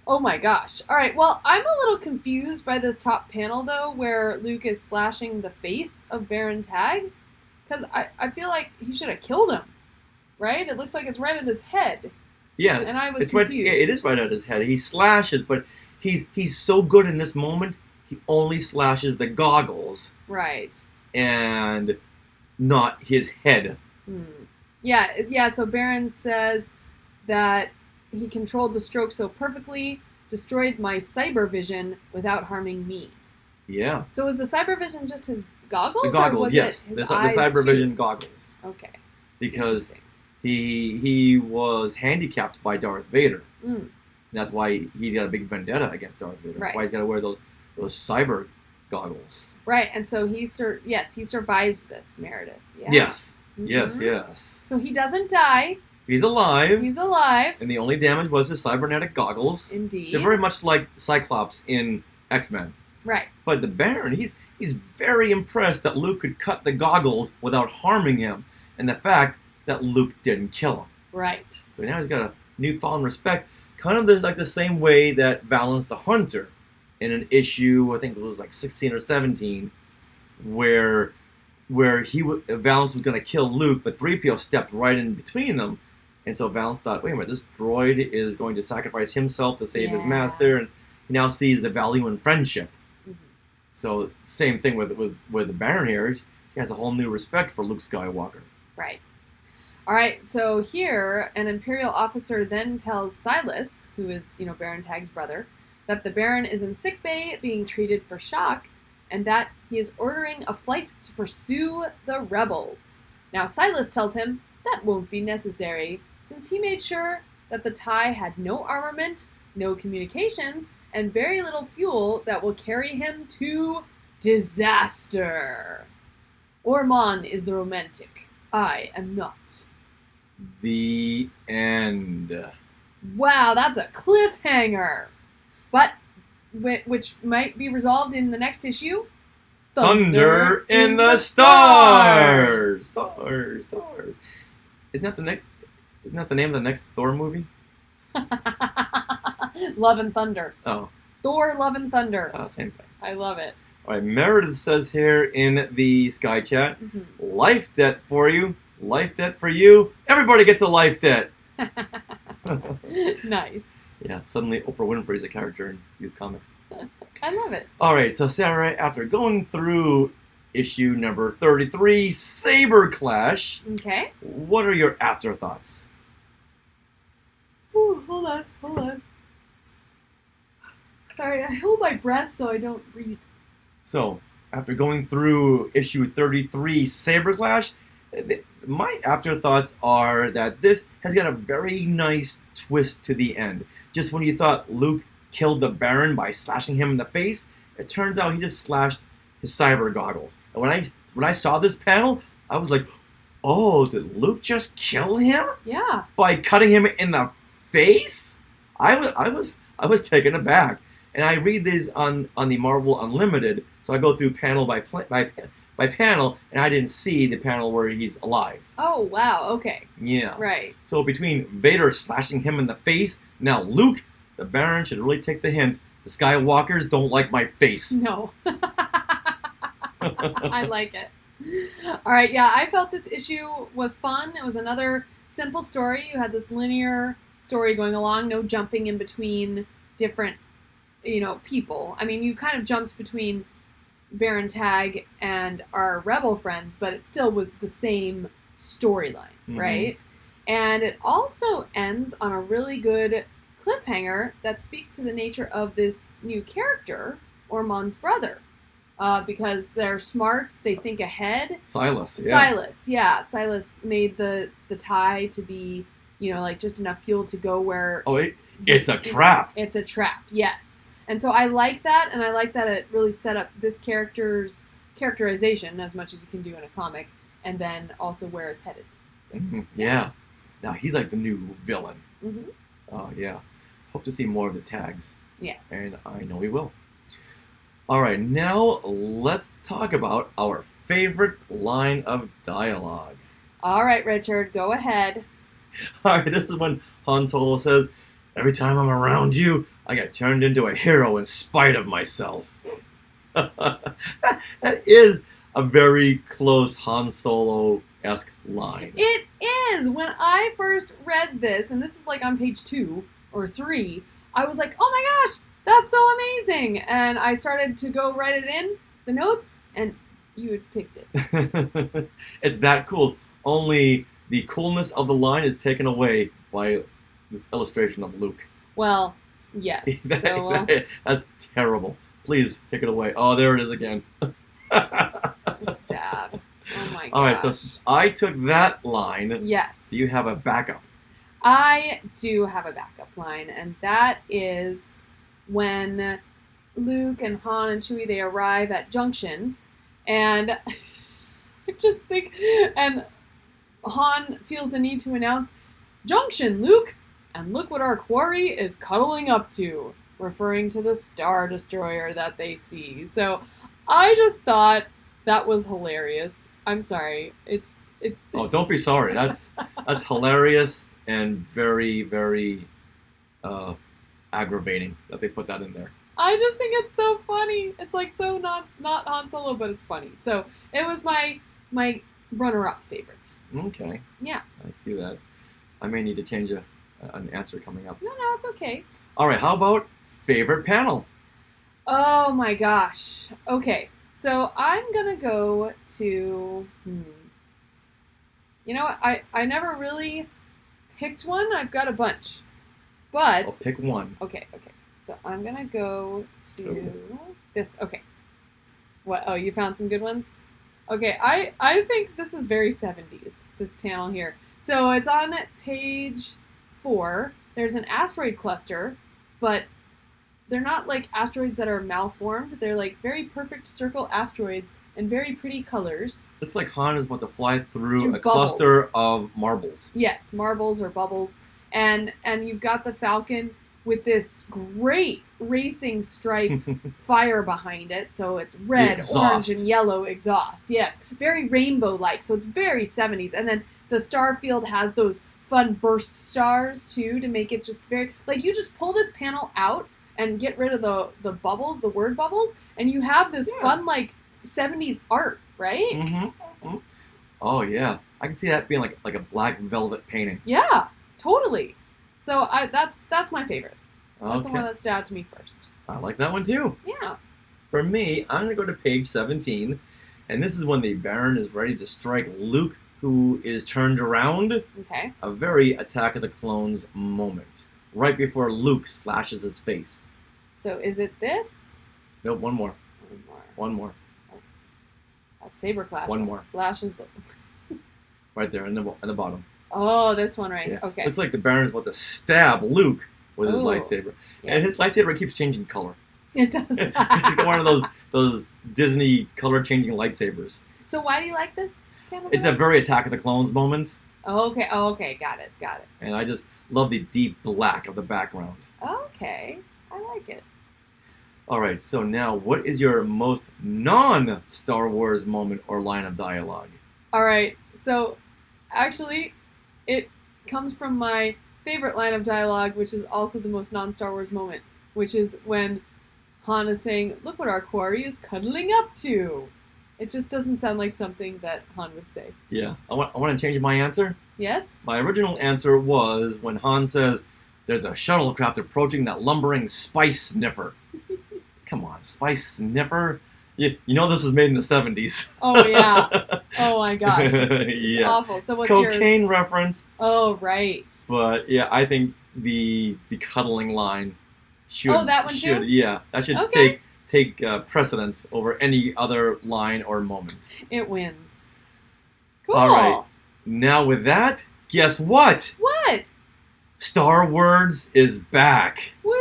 Oh my gosh. All right. Well, I'm a little confused by this top panel though, where Luke is slashing the face of Baron Tag, because I feel like he should have killed him. Right? It looks like it's right at his head. Yeah, and I was confused. Right, yeah, it is right at his head. He slashes, but he's so good in this moment. He only slashes the goggles, right, and not his head. Yeah. So Baron says that he controlled the stroke so perfectly, destroyed my cyber vision without harming me. Yeah. So was the cyber vision just his goggles? The goggles, or was yes. It his the eyes cyber too? vision goggles. Okay. Because he was handicapped by Darth Vader. That's why he's got a big vendetta against Darth Vader. That's why he's got to wear those cyber goggles. Right, and so he survives this, Meredith. Yeah. Yes. Yes. So he doesn't die. He's alive. He's alive. And the only damage was his cybernetic goggles. Indeed. They're very much like Cyclops in X-Men. Right. But the Baron, he's very impressed that Luke could cut the goggles without harming him, and the fact that Luke didn't kill him. Right. So now he's got a newfound respect. Kind of like the same way that Valance the Hunter in an issue, I think it was like 16 or 17, where Valance was going to kill Luke, but 3PO stepped right in between them. And so Valance thought, wait a minute, this droid is going to sacrifice himself to save his master, and he now sees the value in friendship. So same thing with the Baron here. He has a whole new respect for Luke Skywalker. Right. All right, so here, an Imperial officer then tells Silas, who is, Baron Tag's brother, that the Baron is in sickbay being treated for shock, and that he is ordering a flight to pursue the rebels. Now, Silas tells him that won't be necessary, since he made sure that the TIE had no armament, no communications, and very little fuel that will carry him to disaster. Ormond is the romantic. I am not. The end. Wow, that's a cliffhanger. But, which might be resolved in the next issue. Thunder in the stars. Stars. Isn't that the name of the next Thor movie? Love and Thunder. Oh. Thor, Love and Thunder. Oh, same thing. I love it. All right, Meredith says here in the Sky Chat, life debt for you, life debt for you. Everybody gets a life debt. Nice. Yeah, suddenly Oprah Winfrey's a character in these comics. I love it. All right, so Sarah, after going through issue number 33, Saber Clash, okay, what are your afterthoughts? Ooh, hold on. Sorry, I hold my breath so I don't breathe. So, after going through issue 33, Saber Clash, my afterthoughts are that this has got a very nice twist to the end. Just when you thought Luke killed the Baron by slashing him in the face, it turns out he just slashed his cyber goggles. And when I saw this panel, I was like, oh, did Luke just kill him? Yeah. By cutting him in the face? I was taken aback. And I read these on the Marvel Unlimited, so I go through panel by panel, and I didn't see the panel where he's alive. Oh, wow, okay. Yeah. Right. So between Vader slashing him in the face, now Luke, the Baron should really take the hint. The Skywalkers don't like my face. No. I like it. All right, yeah, I felt this issue was fun. It was another simple story. You had this linear story going along, no jumping in between different, people. I mean, you kind of jumped between Baron Tag and our Rebel friends, but it still was the same storyline, right? And it also ends on a really good cliffhanger that speaks to the nature of this new character, Ormon's brother. Because they're smart, they think ahead. Silas, yeah. Silas made the tie to be, just enough fuel to go where... Oh, it's a trap. It's a trap, yes. And so I like that, and I like that it really set up this character's characterization as much as you can do in a comic, and then also where it's headed. So, yeah. Now, he's like the new villain. Mm-hmm. Oh, yeah. Hope to see more of the tags. Yes. And I know we will. All right, now let's talk about our favorite line of dialogue. All right, Richard, go ahead. All right, this is when Han Solo says, "Every time I'm around you, I get turned into a hero in spite of myself." That is a very close Han Solo-esque line. It is. When I first read this, and this is like on page 2 or 3, I was like, oh my gosh, that's so amazing. And I started to go write it in the notes, and you had picked it. It's that cool. Only the coolness of the line is taken away by this illustration of Luke. Well, yes. That's terrible. Please take it away. Oh, there it is again. It's bad. Oh my gosh. All right, so since I took that line, yes. Do you have a backup? I do have a backup line, and that is when Luke and Han and Chewie, they arrive at Junction, and I just think, and Han feels the need to announce, "Junction, Luke, and look what our quarry is cuddling up to," referring to the Star Destroyer that they see. So I just thought that was hilarious. I'm sorry. It's Oh, don't be sorry. That's hilarious and very, very aggravating that they put that in there. I just think it's so funny. It's like so not Han Solo, but it's funny. So it was my runner-up favorite. Okay. Yeah. I see that. I may need to change an answer coming up. No, it's okay. All right. How about favorite panel? Oh my gosh. Okay. So I'm gonna go to. You know what? I never really picked one. I've got a bunch, but I'll pick one. Okay. So I'm gonna go to this. Okay. What? Oh, you found some good ones? Okay. I think this is very 70s. This panel here. So it's on page 4. There's an asteroid cluster, but they're not like asteroids that are malformed. They're like very perfect circle asteroids in very pretty colors. Looks like Han is about to fly through a bubbles. cluster of marbles. Yes, marbles or bubbles. And you've got the Falcon with this great racing stripe fire behind it. So it's red, orange, and yellow exhaust. Yes, very rainbow-like. So it's very 70s. And then the Starfield has those fun burst stars, too, to make it just very... Like, you just pull this panel out and get rid of the bubbles, the word bubbles, and you have this fun, like, 70s art, right? Mm-hmm. Oh, yeah. I can see that being like a black velvet painting. Yeah, totally. So that's my favorite. That's the Okay. one that stood out to me first. I like that one, too. Yeah. For me, I'm going to go to page 17, and this is when the Baron is ready to strike Luke, who is turned around. Okay. A very Attack of the Clones moment, right before Luke slashes his face. So is it this? Nope, one more. One more. One more. That's Saber Clash. One more. Lashes. Right there in the bottom. Oh, this one right here. Yeah. Okay. Looks like the Baron's about to stab Luke with his Ooh, lightsaber. yes. And his lightsaber keeps changing color. It does. He's got one of those Disney color changing lightsabers. So why do you like this? It's a very Attack of the Clones moment. Oh, okay. Oh, okay. Got it. And I just love the deep black of the background. Okay. I like it. All right, so now what is your most non-Star Wars moment or line of dialogue? All right. So actually, it comes from my favorite line of dialogue, which is also the most non-Star Wars moment, which is when Han is saying, "Look what our quarry is cuddling up to." It just doesn't sound like something that Han would say. Yeah, I want to change my answer. Yes? My original answer was when Han says, "There's a shuttlecraft approaching that lumbering spice sniffer." Come on, spice sniffer? You know this was made in the 70s. Oh, yeah. Oh, my gosh. It's Yeah. awful. So what's Cocaine yours? reference. Oh, right. But yeah, I think the cuddling line should. Oh, that one too? Yeah, that should Okay. take precedence over any other line or moment. It wins. Cool. All right. Now with that, guess what? What? Star Words is back. Woo!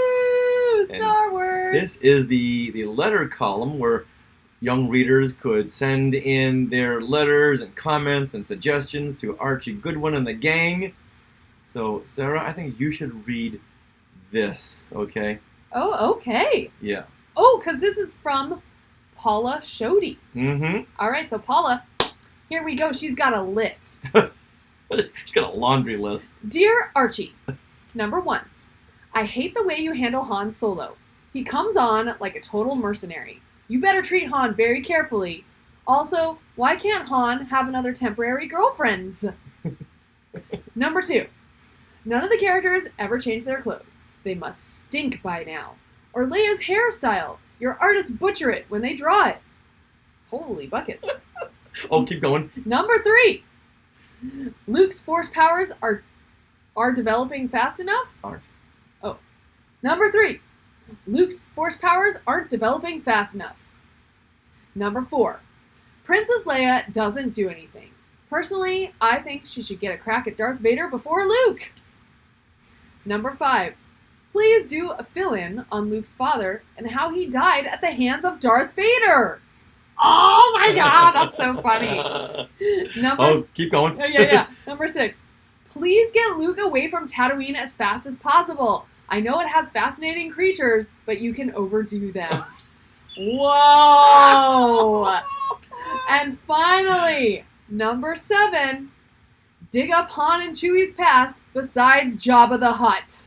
Star Wars. This is the letter column where young readers could send in their letters and comments and suggestions to Archie Goodwin and the gang. So, Sarah, I think you should read this, okay? Oh, okay. Yeah. Oh, because this is from Paula Shoddy. Mm-hmm. All right, so Paula, here we go. She's got a list. She's got a laundry list. Dear Archie, number 1, I hate the way you handle Han Solo. He comes on like a total mercenary. You better treat Han very carefully. Also, why can't Han have another temporary girlfriend? Number 2, none of the characters ever change their clothes. They must stink by now. Or Leia's hairstyle. Your artists butcher it when they draw it. Holy buckets. Oh, keep going. Number 3, Luke's force powers are developing fast enough? Aren't. Number 3, Luke's force powers aren't developing fast enough. Number 4, Princess Leia doesn't do anything. Personally, I think she should get a crack at Darth Vader before Luke. Number 5, please do a fill-in on Luke's father and how he died at the hands of Darth Vader. Oh my god, that's so funny. Oh, keep going. Yeah. Number 6, please get Luke away from Tatooine as fast as possible. I know it has fascinating creatures, but you can overdo them. Whoa! And finally, number 7, dig up Han and Chewie's past besides Jabba the Hutt.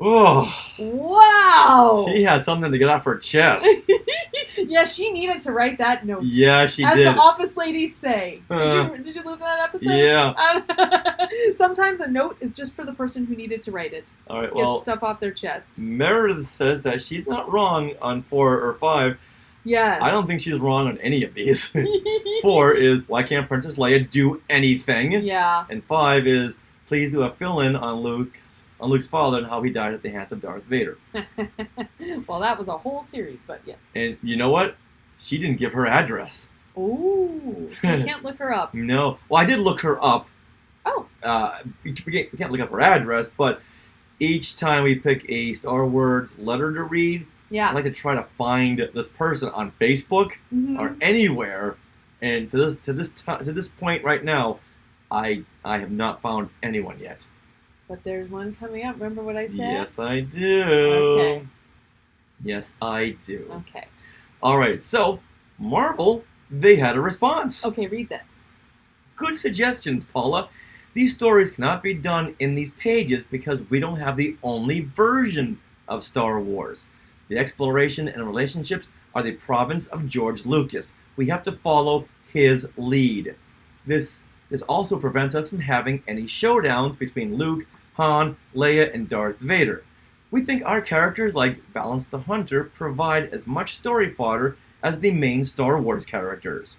Oh, Wow! she had something to get off her chest. Yeah, she needed to write that note. Yeah, she As did. the office ladies say. Did you listen to that episode? Yeah. Sometimes a note is just for the person who needed to write it. All right, Get well, stuff off their chest. Meredith says that she's not wrong on 4 or 5. Yes. I don't think she's wrong on any of these. 4 is, why can't Princess Leia do anything? Yeah. And 5 is, please do a fill-in on Luke's father and how he died at the hands of Darth Vader. Well, that was a whole series, but yes. And you know what? She didn't give her address. Ooh. So you can't look her up. No. Well, I did look her up. Oh. We can't look up her address, but each time we pick a Star Wars letter to read, Yeah. I like to try to find this person on Facebook Mhm. or anywhere. And to this point right now, I have not found anyone yet. But there's one coming up. Remember what I said? Yes, I do. Okay. Yes, I do. Okay. All right. So Marvel, they had a response. Okay, read this. Good suggestions, Paula. These stories cannot be done in these pages because we don't have the only version of Star Wars. The exploration and relationships are the province of George Lucas. We have to follow his lead. This also prevents us from having any showdowns between Luke, Han, Leia, and Darth Vader. We think our characters like Valance the Hunter provide as much story fodder as the main Star Wars characters.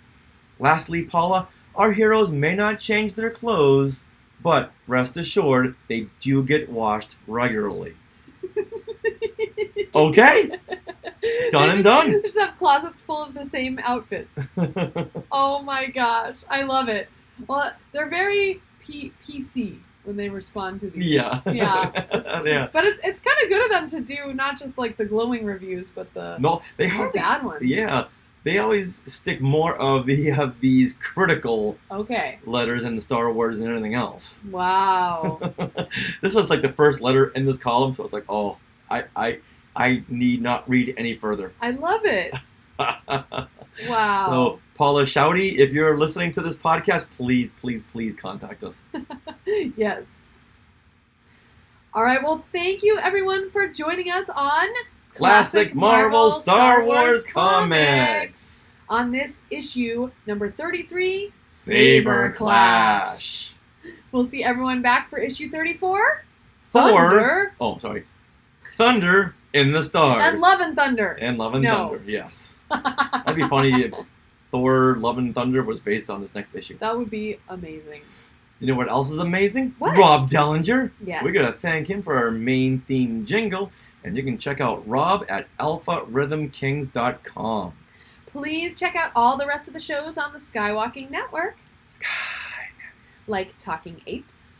Lastly, Paula, our heroes may not change their clothes, but rest assured they do get washed regularly. Okay. Done and done. They just have closets full of the same outfits. Oh my gosh, I love it. Well, they're very PC when they respond to these. Yeah. Yeah. Yeah. But it's kind of good of them to do not just like the glowing reviews, but the No, they hardly. bad ones. Yeah, they always stick more of these critical Okay. letters in the Star Wars than anything else. Wow. This was like the first letter in this column, so it's like, oh, I need not read any further. I love it. Wow. So, Paula Shouty, if you're listening to this podcast, please, please, please contact us. Yes. All right. Well, thank you everyone for joining us on Classic Marvel Star Wars Comics. On this issue, number 33, Saber Clash. We'll see everyone back for issue 34. Thor. Thunder. Oh, sorry. Thunder in the Stars. And Love and Thunder. And Love and No. Thunder, yes. That'd be funny if Thor, Love and Thunder was based on this next issue. That would be amazing. Do you know what else is amazing? What? Rob Dellinger. Yes. We're going to thank him for our main theme jingle. And you can check out Rob at alpharhythmkings.com. Please check out all the rest of the shows on the Skywalking Network, Skynet. like Talking Apes,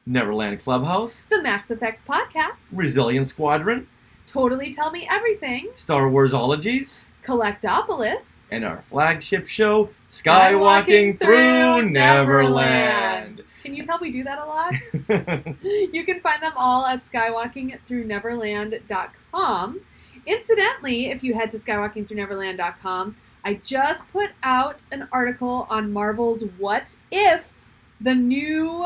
Neverland Clubhouse. the Max Effects Podcast, Resilient Squadron. Totally Tell Me Everything, Star Warsologies. Collectopolis, And our flagship show, Skywalking Through Neverland. Can you tell we do that a lot? You can find them all at skywalkingthroughneverland.com. Incidentally, if you head to skywalkingthroughneverland.com, I just put out an article on Marvel's What If, the new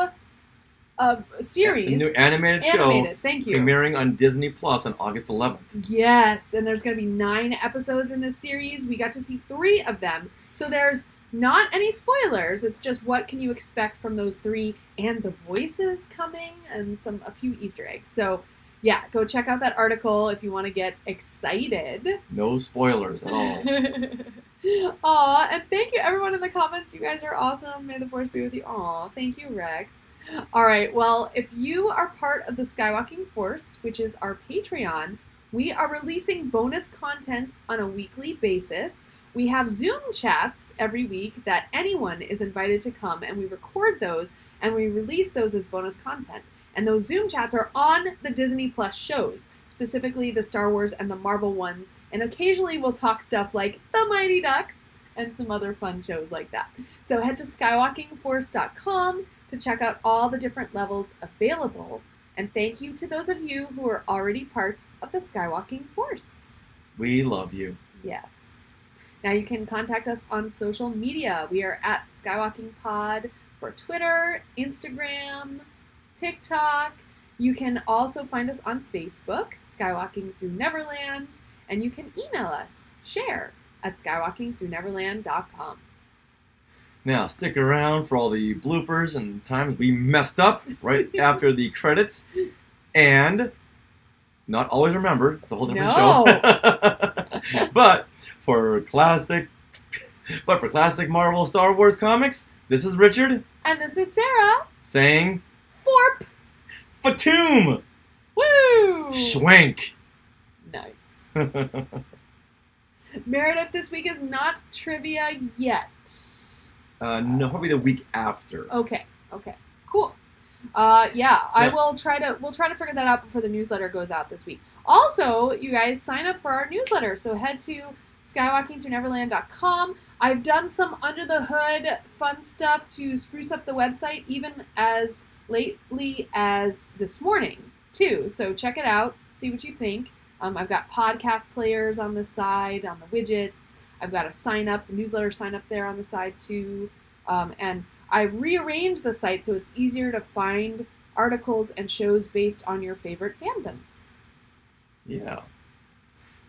series. A new animated show Thank you. premiering on Disney Plus on August 11th. Yes, and there's going to be 9 episodes in this series. We got to see 3 of them. So there's not any spoilers. It's just what can you expect from those 3 and the voices coming and a few Easter eggs. So yeah, go check out that article if you want to get excited. No spoilers at all. Aw, and thank you everyone in the comments. You guys are awesome. May the force be with you. Aw, thank you, Rex. All right, well, if you are part of the Skywalking Force, which is our Patreon, we are releasing bonus content on a weekly basis. We have Zoom chats every week that anyone is invited to come, and we record those, and we release those as bonus content. And those Zoom chats are on the Disney Plus shows, specifically the Star Wars and the Marvel ones, and occasionally we'll talk stuff like The Mighty Ducks and some other fun shows like that. So head to skywalkingforce.com to check out all the different levels available. And thank you to those of you who are already part of the Skywalking Force. We love you. Yes. Now you can contact us on social media. We are at Skywalking Pod for Twitter, Instagram, TikTok. You can also find us on Facebook, Skywalking Through Neverland, and you can email us, share@skywalkingthroughneverland.com. Now, stick around for all the bloopers and times we messed up right after the credits. And not always remember, it's a whole different show. But for classic Marvel Star Wars comics, this is Richard. And this is Sarah. Saying Forp. Fatum. Woo! Schwank. Nice. Meredith this week is not trivia yet. No, probably the week after. Okay. Cool. We'll try to figure that out before the newsletter goes out this week. Also, you guys sign up for our newsletter. So head to skywalkingthroughneverland.com. I've done some under the hood fun stuff to spruce up the website, even as lately as this morning too. So check it out. See what you think. I've got podcast players on the side, on the widgets. I've got a newsletter sign up there on the side too. And I've rearranged the site so it's easier to find articles and shows based on your favorite fandoms. Yeah.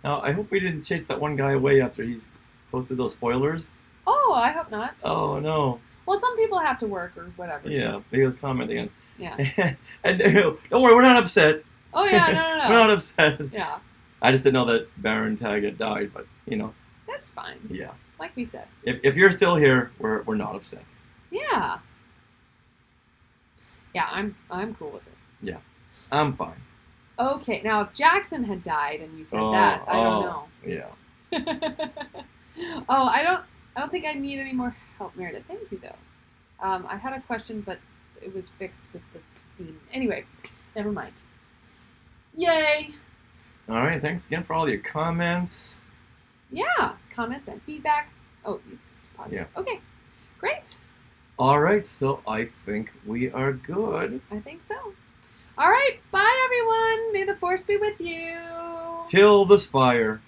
Now, I hope we didn't chase that one guy away after he's posted those spoilers. Oh, I hope not. Oh, no. Well, some people have to work or whatever. Yeah, but he was commenting. And, Yeah. and don't worry, we're not upset. Oh, yeah, no. We're not upset. Yeah. I just didn't know that Baron Taggett died, but, That's fine. Yeah. Like we said. If you're still here, we're not upset. Yeah. Yeah, I'm cool with it. Yeah, I'm fine. Okay, now if Jackson had died and you said that, I don't know. Yeah. Oh, I don't think I need any more help, Meredith. Thank you though. I had a question, but it was fixed with the theme. Anyway, never mind. Yay! All right. Thanks again for all your comments. Yeah, comments and feedback. Oh, you positive. Yeah. Okay, great. All right. So I think we are good. I think so. All right, bye everyone. May the force be with you. Till the spire.